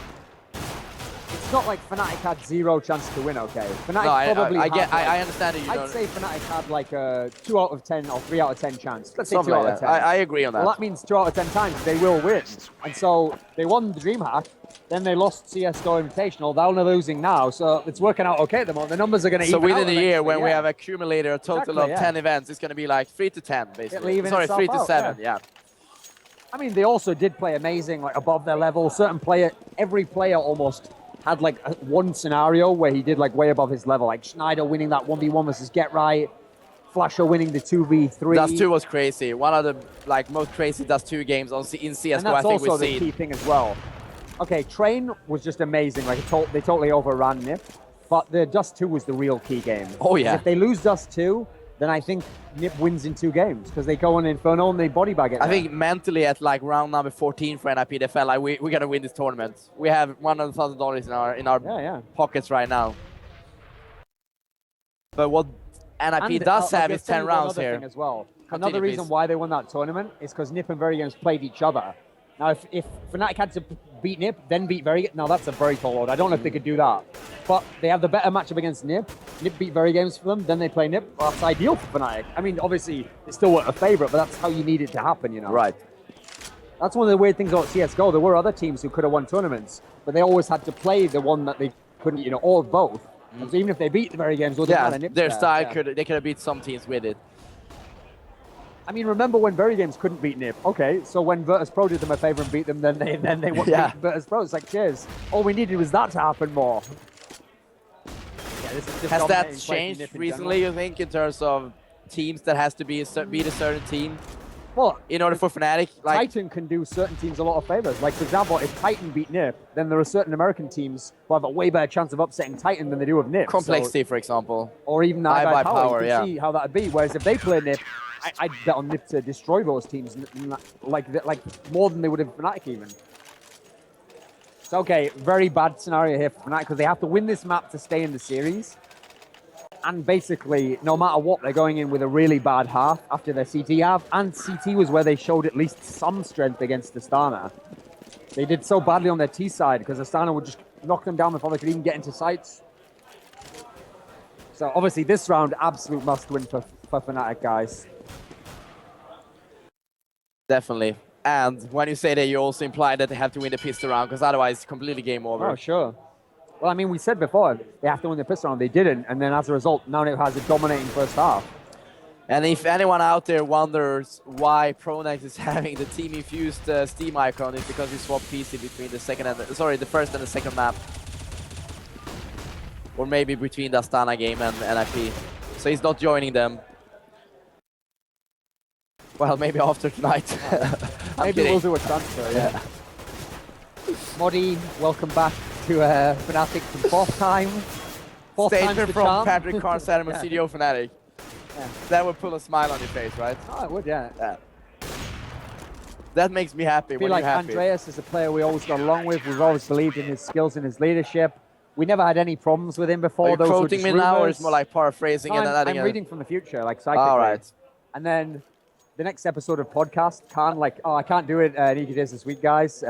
Speaker 3: It's not like FNATIC had 0 chance to win, okay? FNATIC probably
Speaker 2: I understand it.
Speaker 3: I'd say FNATIC had like a 2 out of 10 or 3 out of 10 chance. Let's say
Speaker 2: Something
Speaker 3: 2
Speaker 2: like
Speaker 3: out of 10.
Speaker 2: I agree on that.
Speaker 3: Well, that means 2 out of 10 times they will win. And so they won the DreamHack, then they lost CSGO Invitational. They're only losing now, so it's working out okay at the moment. The numbers are going to even out.
Speaker 2: So within a year, when
Speaker 3: yeah.
Speaker 2: we have accumulated a total of 10 events, it's going to be like 3 to 10, basically. Sorry, 3 to 7, yeah.
Speaker 3: I mean, they also did play amazing, like above their level. Every player almost had like one scenario where he did like way above his level, like Schneider winning that 1v1 versus Get Right, Flasher winning the 2v3.
Speaker 2: Dust 2 was crazy. One of the like most crazy Dust 2 games in CSGO,
Speaker 3: and that's
Speaker 2: I think
Speaker 3: also
Speaker 2: we've
Speaker 3: the
Speaker 2: seen.
Speaker 3: key thing as well. Okay, Train was just amazing. Like they totally overran Nip, but the Dust 2 was the real key game.
Speaker 2: Oh yeah.
Speaker 3: If they lose Dust 2, then I think Nip wins in 2 games because they go on Inferno and they body bag it.
Speaker 2: I think mentally at like round number 14 for NIP, they felt like we're gonna win this tournament. We have $100,000 in our pockets right now. But what NIP does have is 10 rounds here.
Speaker 3: As well.
Speaker 2: Continue,
Speaker 3: another reason
Speaker 2: please.
Speaker 3: why they won that tournament is because Nip and Very Games played each other. Now, if FNATIC had to beat Nip, then beat Very Games, now that's a very tall order. I don't know if they could do that. But they have the better matchup against Nip. Nip beat Very Games for them, then they play Nip. Well, that's ideal for FNATIC. I mean, obviously, it's still a favorite, but that's how you need it to happen, you know?
Speaker 2: Right.
Speaker 3: That's one of the weird things about CSGO. There were other teams who could have won tournaments, but they always had to play the one that they couldn't, you know, or both. And so even if they beat the Very Games, well,
Speaker 2: their style they could have beat some teams with it.
Speaker 3: I mean, remember when Very Games couldn't beat Nip? Okay, so when Virtus Pro did them a favor and beat them, then they won beat Virtus Pro. It's like, cheers. All we needed was that to happen more. Yeah, this is just
Speaker 2: has that changed recently, you think, in terms of teams that has to beat a certain team?
Speaker 3: Well,
Speaker 2: in order for FNATIC, like
Speaker 3: Titan can do certain teams a lot of favors. Like, for example, if Titan beat Nip, then there are certain American teams who have a way better chance of upsetting Titan than they do of Nip.
Speaker 2: Complexity, for example.
Speaker 3: Or even iBuy Power. You can
Speaker 2: yeah.
Speaker 3: see how that would be. Whereas if they play Nip, I'd bet on Nip to destroy those teams like more than they would have FNATIC even. So, okay, very bad scenario here for FNATIC because they have to win this map to stay in the series. And basically, no matter what, they're going in with a really bad half after their CT half. And CT was where they showed at least some strength against Astana. They did so badly on their T side because Astana would just knock them down before they could even get into sights. So obviously this round, absolute must win for FNATIC, guys.
Speaker 2: Definitely. And when you say that, you also imply that they have to win the pistol round because otherwise it's completely game over.
Speaker 3: Oh, sure. Well, I mean, we said before, they have to win the pistol round. They didn't. And then as a result, now it has a dominating first half.
Speaker 2: And if anyone out there wonders why Pronex is having the Team Infused Steam icon, it's because we swapped PC between the first and the second map. Or maybe between the Astana game and NIP. So he's not joining them. Well, maybe after tonight.
Speaker 3: Maybe we'll do a transfer, yeah. Modi, welcome back to FNATIC for fourth time.
Speaker 2: Statement from Patrick Carn, CEO FNATIC. Yeah. That would put a smile on your face, right?
Speaker 3: Oh, it would, yeah.
Speaker 2: That makes me happy.
Speaker 3: I feel like Andreas is a player we always got along with. We've always believed in his skills and his leadership. We never had any problems with him before.
Speaker 2: Are you quoting me now, or is it more like paraphrasing?
Speaker 3: No,
Speaker 2: and
Speaker 3: I'm reading from the future, like psychically.
Speaker 2: All right.
Speaker 3: And then the next episode of podcast, Ca'Rn, like, oh, I can't do it. Nikki days this week, guys.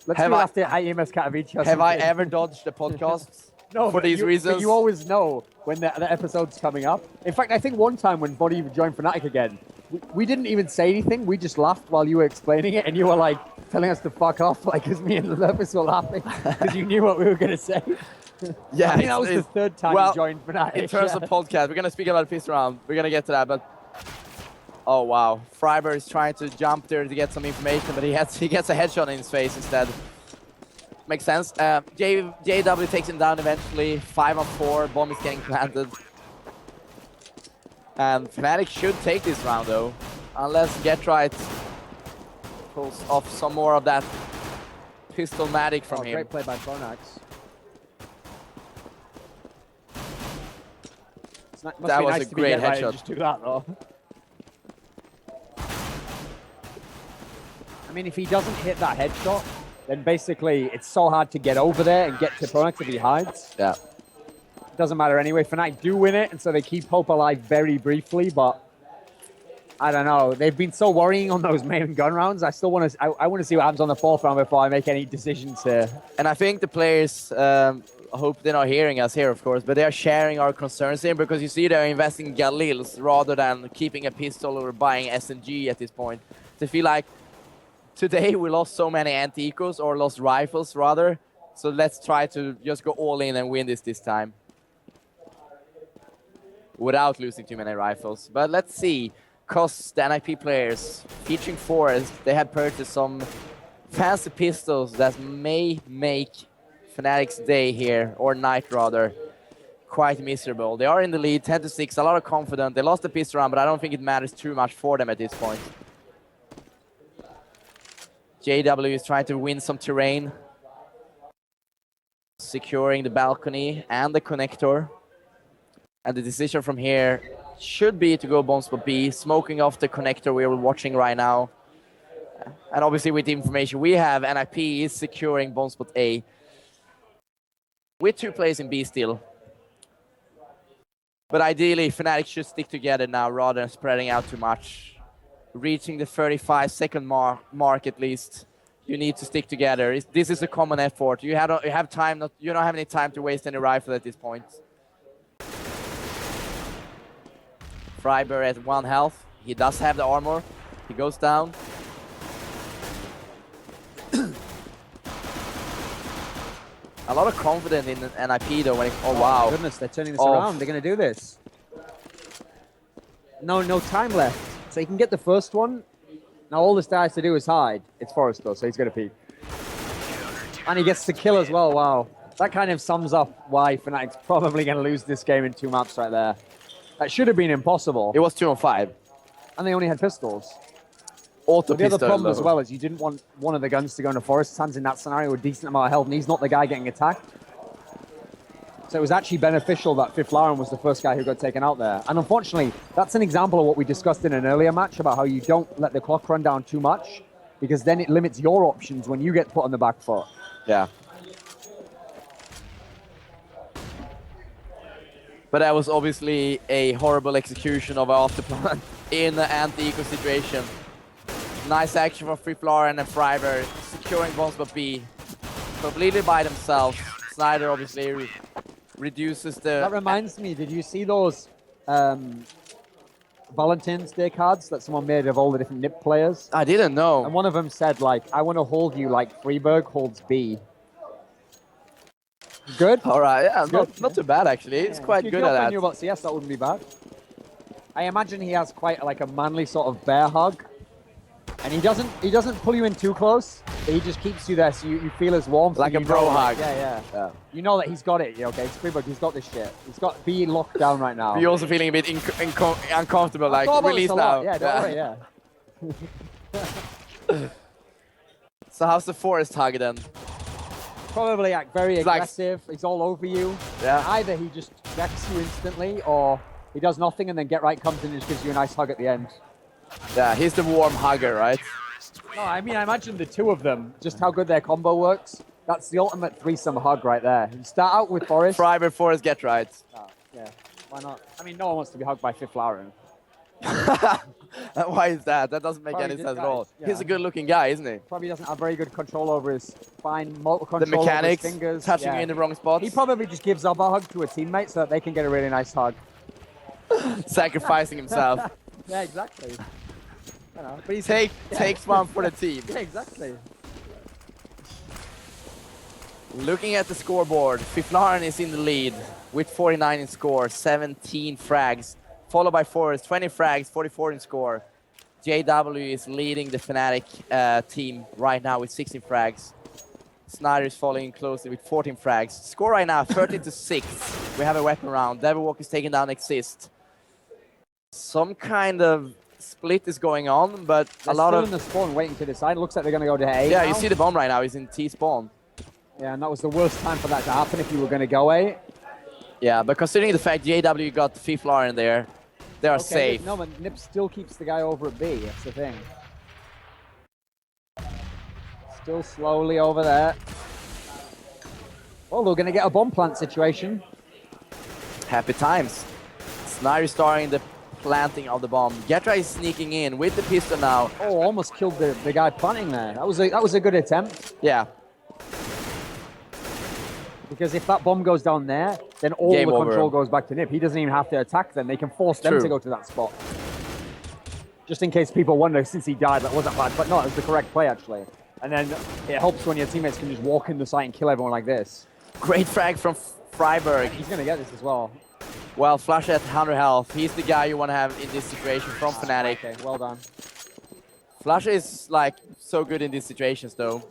Speaker 3: Let's do it after IEMS Katowice.
Speaker 2: Have I ever dodged the podcast?
Speaker 3: No,
Speaker 2: for these reasons.
Speaker 3: But you always know when the episode's coming up. In fact, I think one time when Body joined FNATIC again, we didn't even say anything. We just laughed while you were explaining it, and you were like telling us to fuck off, like, because me and the Lurpus were laughing because you knew what we were going to say.
Speaker 2: Yeah,
Speaker 3: I think that was the third time you joined FNATIC.
Speaker 2: In terms of podcast, we're going to speak about the fifth round. We're going to get to that, but oh wow, Freiberg is trying to jump there to get some information, but he gets a headshot in his face instead. Makes sense. JW takes him down eventually. 5-on-4. Bomb is getting planted. And FNATIC should take this round though, unless Get Right pulls off some more of that pistol-matic from him.
Speaker 3: Great play by Phonax.
Speaker 2: That was a great headshot.
Speaker 3: Just do that, though. I mean, if he doesn't hit that headshot, then basically it's so hard to get over there and get to Phonax if he hides.
Speaker 2: Yeah.
Speaker 3: It doesn't matter anyway. FNATIC do win it, and so they keep Hope alive very briefly, but I don't know. They've been so worrying on those main gun rounds. I still want to. I want to see what happens on the fourth round before I make any decisions here.
Speaker 2: And I think the players, I hope they're not hearing us here, of course, but they are sharing our concerns here because you see they're investing in Galils rather than keeping a pistol or buying SMG at this point. They feel like today we lost so many anti-ecos or lost rifles rather, so let's try to just go all in and win this time without losing too many rifles. But let's see. Because the NIP players, featuring Forest, they had purchased some fancy pistols that may make FNATIC's day here, or night rather, quite miserable. They are in the lead, 10-6, a lot of confidence. They lost the pistol round, but I don't think it matters too much for them at this point. JW is trying to win some terrain, securing the balcony and the connector. And the decision from here should be to go bomb spot B, smoking off the connector we are watching right now. And obviously with the information we have, NIP is securing bomb spot A. With 2 players in B still. But ideally, FNATIC should stick together now rather than spreading out too much. Reaching the 35-second mark at least. You need to stick together. This is a common effort. You have time. You don't have any time to waste any rifle at this point. Feburary at 1 health. He does have the armor. He goes down. A lot of confidence in NIP though. Oh wow!
Speaker 3: Goodness, they're turning this around. They're going to do this. No time left. So he can get the first one. Now all this guy has to do is hide. It's Forrest though, so he's going to peek. And he gets to kill as well. Wow, that kind of sums up why FNATIC's probably going to lose this game in 2 maps right there. That should have been impossible.
Speaker 2: It was 2-on-5.
Speaker 3: And they only had pistols.
Speaker 2: Auto
Speaker 3: the other
Speaker 2: pistol
Speaker 3: problem as well is you didn't want one of the guns to go into Forrest's hands in that scenario with a decent amount of health, and he's not the guy getting attacked. So it was actually beneficial that FACEIT was the first guy who got taken out there. And unfortunately, that's an example of what we discussed in an earlier match about how you don't let the clock run down too much, because then it limits your options when you get put on the back foot.
Speaker 2: Yeah. But that was obviously a horrible execution of our afterplan in the anti-eco situation. Nice action from Feburary and Feburary, securing bomb spot B completely by themselves. Snyder obviously reduces the...
Speaker 3: That reminds me, did you see those Valentine's Day cards that someone made of all the different NIP players?
Speaker 2: I didn't know.
Speaker 3: And one of them said, like, I want to hold you like Freeberg holds B. Good?
Speaker 2: All right, yeah, not too bad actually. It's quite good at that.
Speaker 3: If you knew about CS, that wouldn't be bad. I imagine he has quite like a manly sort of bear hug. And he doesn't pull you in too close, but he just keeps you there so you feel his warmth.
Speaker 2: Like a bro hug.
Speaker 3: Yeah. You know that he's got it, okay? It's Freeberg, he's got this shit. He's got B locked down right now.
Speaker 2: You're also feeling a bit uncomfortable, like, release now.
Speaker 3: Yeah, don't worry, yeah.
Speaker 2: So how's the Forest hug then?
Speaker 3: Probably like very aggressive, he's all over you.
Speaker 2: Yeah.
Speaker 3: Either he just wrecks you instantly, or he does nothing and then Get Right comes in and just gives you a nice hug at the end.
Speaker 2: Yeah, he's the warm hugger, right?
Speaker 3: No, I mean, I imagine the two of them, just how good their combo works. That's the ultimate threesome hug right there. You start out with Forest.
Speaker 2: Feburary, Forest, Get Right.
Speaker 3: Oh, yeah, why not? I mean, no one wants to be hugged by FACEIT.
Speaker 2: Why is that? That doesn't make any sense at all. Yeah. He's a good-looking guy, isn't he?
Speaker 3: Probably doesn't have very good control over his fine motor control.
Speaker 2: The mechanics,
Speaker 3: over his fingers.
Speaker 2: touching you in the wrong spots.
Speaker 3: He probably just gives up a hug to a teammate so that they can get a really nice hug.
Speaker 2: Sacrificing himself.
Speaker 3: Yeah, exactly. You know, but he
Speaker 2: takes one for the team.
Speaker 3: Yeah, exactly.
Speaker 2: Looking at the scoreboard, Feburary is in the lead with 49 in score, 17 frags, followed by Forest, 20 frags, 44 in score. JW is leading the FNATIC team right now with 16 frags. Snyder is following closely with 14 frags. Score right now, 13-6. We have a weapon round. Devilwalk is taking down Exist. Some kind of split is going on, but
Speaker 3: They're
Speaker 2: a lot
Speaker 3: still
Speaker 2: of...
Speaker 3: in the spawn waiting to decide. Looks like they're going to go to A
Speaker 2: Yeah,
Speaker 3: now.
Speaker 2: you see the bomb right now. He's in T spawn.
Speaker 3: Yeah, and that was the worst time for that to happen if you were going to go A.
Speaker 2: Yeah, but considering the fact JW got FIFLAR in there, they are safe.
Speaker 3: No, but Nip still keeps the guy over at B. That's the thing. Still slowly over there. Oh, they're going to get a bomb plant situation.
Speaker 2: Happy times. Snarry starting the planting of the bomb. Getra is sneaking in with the pistol now.
Speaker 3: Oh, almost killed the guy planting there. That was a good attempt.
Speaker 2: Yeah.
Speaker 3: Because if that bomb goes down there, then all
Speaker 2: Game
Speaker 3: the
Speaker 2: over.
Speaker 3: control goes back to Nip. He doesn't even have to attack them. They can force them
Speaker 2: True.
Speaker 3: to go to that spot. Just in case people wonder, since he died, that wasn't bad. But no, it was the correct play, actually. And then it helps when your teammates can just walk in the site and kill everyone like this.
Speaker 2: Great frag from Freiburg.
Speaker 3: He's going to get this as well.
Speaker 2: Well, Flash at 100 health. He's the guy you want to have in this situation from FNATIC.
Speaker 3: Okay, well done.
Speaker 2: Flash is like so good in these situations though.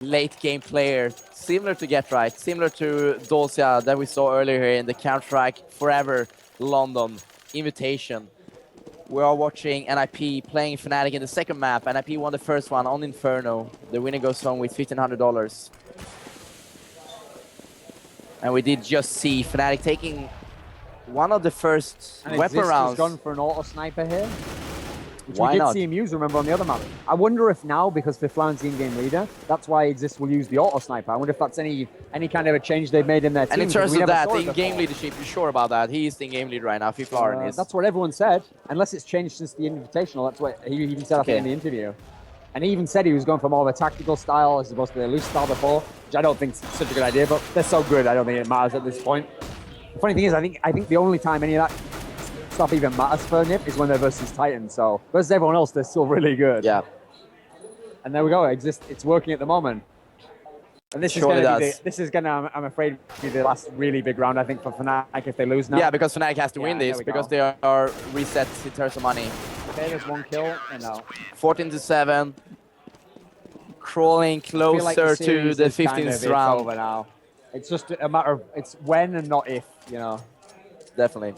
Speaker 2: Late game player, similar to Get Right, similar to Dolcia that we saw earlier here in the Counter-Strike Forever London invitation. We are watching NIP playing FNATIC in the second map. NIP won the first one on Inferno. The winner goes home with $1,500. And we did just see FNATIC taking one of the first
Speaker 3: And
Speaker 2: weapon
Speaker 3: Exist has
Speaker 2: rounds.
Speaker 3: gone for an auto sniper here. Which
Speaker 2: Why
Speaker 3: we did
Speaker 2: not?
Speaker 3: see him use, remember, on the other map. I wonder if now, because Fiflan's the in-game leader, that's why Exist will use the auto sniper. I wonder if that's any kind of a change they've made in their team.
Speaker 2: And in
Speaker 3: because
Speaker 2: terms
Speaker 3: we
Speaker 2: of
Speaker 3: never
Speaker 2: that,
Speaker 3: saw
Speaker 2: the
Speaker 3: it
Speaker 2: in-game
Speaker 3: before.
Speaker 2: leadership, you're sure about that? He is the in-game leader right now, FIFLAR is.
Speaker 3: That's what everyone said, unless it's changed since the Invitational. That's what he even said, I think, in the interview. And he even said he was going for more of a tactical style as opposed to the loose style before, which I don't think is such a good idea, but they're so good, I don't think it matters at this point. The funny thing is, I think the only time any of that stuff even matters for Nip is when they're versus Titans. So versus everyone else, they're still really good.
Speaker 2: Yeah.
Speaker 3: And there we go. It's working at the moment. And this
Speaker 2: Surely
Speaker 3: is gonna, I'm afraid, be the last really big round, I think, for FNATIC if they lose now.
Speaker 2: Yeah, because FNATIC has to win
Speaker 3: there
Speaker 2: this
Speaker 3: we
Speaker 2: because
Speaker 3: go.
Speaker 2: they are reset in terms of money.
Speaker 3: Okay, there's one kill. And no.
Speaker 2: 14-7. Crawling
Speaker 3: I feel like
Speaker 2: closer to
Speaker 3: series
Speaker 2: the
Speaker 3: is kind of,
Speaker 2: 15th
Speaker 3: it's
Speaker 2: round.
Speaker 3: over now. It's just a matter of, it's when and not if, you know.
Speaker 2: Definitely.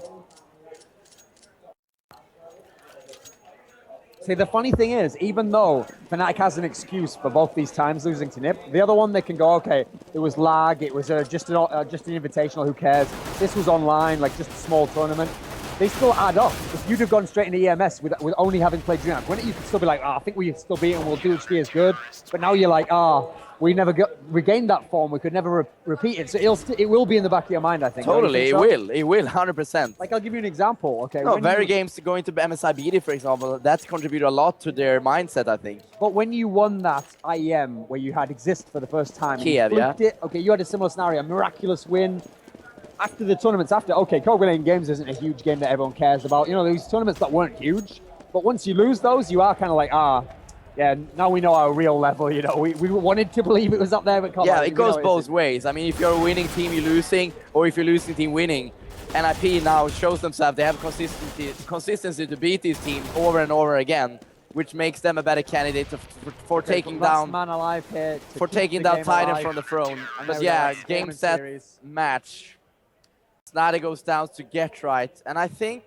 Speaker 3: See, the funny thing is, even though FNATIC has an excuse for both these times losing to Nip, the other one they can go, okay, it was lag, it was just an invitational, who cares? This was online, like just a small tournament. They still add up. If you'd have gone straight into EMS with only having played DreamHack, wouldn't you could still be like, I think we still beat him, we'll do HG as good. But now you're like, we never regained that form, we could never repeat it. So it will be in the back of your mind, I think.
Speaker 2: Totally,
Speaker 3: Don't you think so?
Speaker 2: it will, 100%.
Speaker 3: Like, I'll give you an example, okay?
Speaker 2: No,
Speaker 3: when
Speaker 2: very
Speaker 3: you-
Speaker 2: games going to MSI BD, for example, that's contributed a lot to their mindset, I think.
Speaker 3: But when you won that IEM where you had Exist for the first time, and you
Speaker 2: Kiev, yeah.
Speaker 3: fluked it, okay, you had a similar scenario, a miraculous win. After the tournaments after, okay, Copenhagen Games isn't a huge game that everyone cares about. You know, these tournaments that weren't huge. But once you lose those, you are kind of like, yeah, now we know our real level, you know. We wanted to believe it was up there, but come
Speaker 2: Yeah,
Speaker 3: on,
Speaker 2: it
Speaker 3: we
Speaker 2: goes
Speaker 3: know it
Speaker 2: both
Speaker 3: isn't.
Speaker 2: ways. I mean, if you're a winning team, you're losing, or if you're losing team winning. NIP now shows themselves they have consistency to beat these teams over and over again, which makes them a better candidate for
Speaker 3: Okay,
Speaker 2: taking
Speaker 3: last
Speaker 2: down
Speaker 3: man alive here to
Speaker 2: for
Speaker 3: keep
Speaker 2: taking
Speaker 3: the
Speaker 2: down
Speaker 3: game
Speaker 2: Titan
Speaker 3: alive.
Speaker 2: from the throne.
Speaker 3: And there
Speaker 2: But
Speaker 3: we go,
Speaker 2: yeah,
Speaker 3: that's
Speaker 2: game
Speaker 3: Storm
Speaker 2: set
Speaker 3: series.
Speaker 2: match. Snada goes down to Get Right, and I think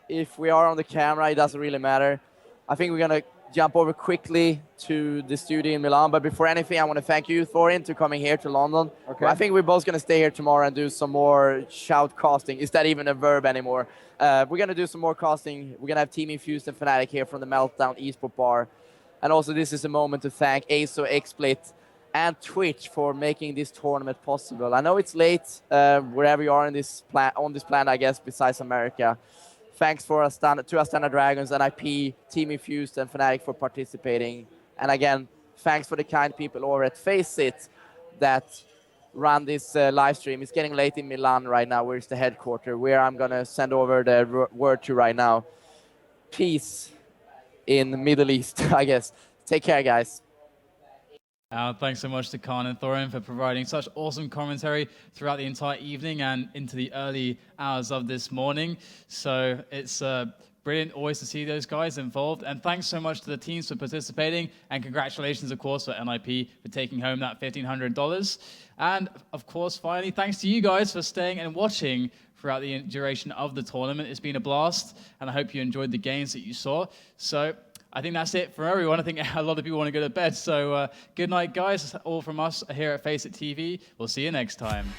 Speaker 2: if we are on the camera, it doesn't really matter. I think we're gonna jump over quickly to the studio in Milan. But before anything, I want to thank you, Thorin, for coming here to London.
Speaker 3: Okay.
Speaker 2: I think we're both gonna stay here tomorrow and do some more shout casting. Is that even a verb anymore? We're gonna do some more casting. We're gonna have Team Infused and FNATIC here from the Meltdown eSport bar. And also, this is a moment to thank ASO, XSplit, and Twitch for making this tournament possible. I know it's late, wherever you are in this on this planet, I guess, besides America. Thanks to Astana Dragons, NIP, Team Infused, and FNATIC for participating. And again, thanks for the kind people over at FACEIT that run this live stream. It's getting late in Milan right now, where's the headquarters, where I'm going to send over the word to right now. Peace in the Middle East, I guess. Take care, guys.
Speaker 1: Thanks so much to cArn and Thorin for providing such awesome commentary throughout the entire evening and into the early hours of this morning. So it's brilliant always to see those guys involved. And thanks so much to the teams for participating. And congratulations, of course, for NIP for taking home that $1,500. And of course, finally, thanks to you guys for staying and watching throughout the duration of the tournament. It's been a blast, and I hope you enjoyed the games that you saw. So I think that's it for everyone. I think a lot of people want to go to bed. So good night, guys. All from us here at FACEIT TV. We'll see you next time.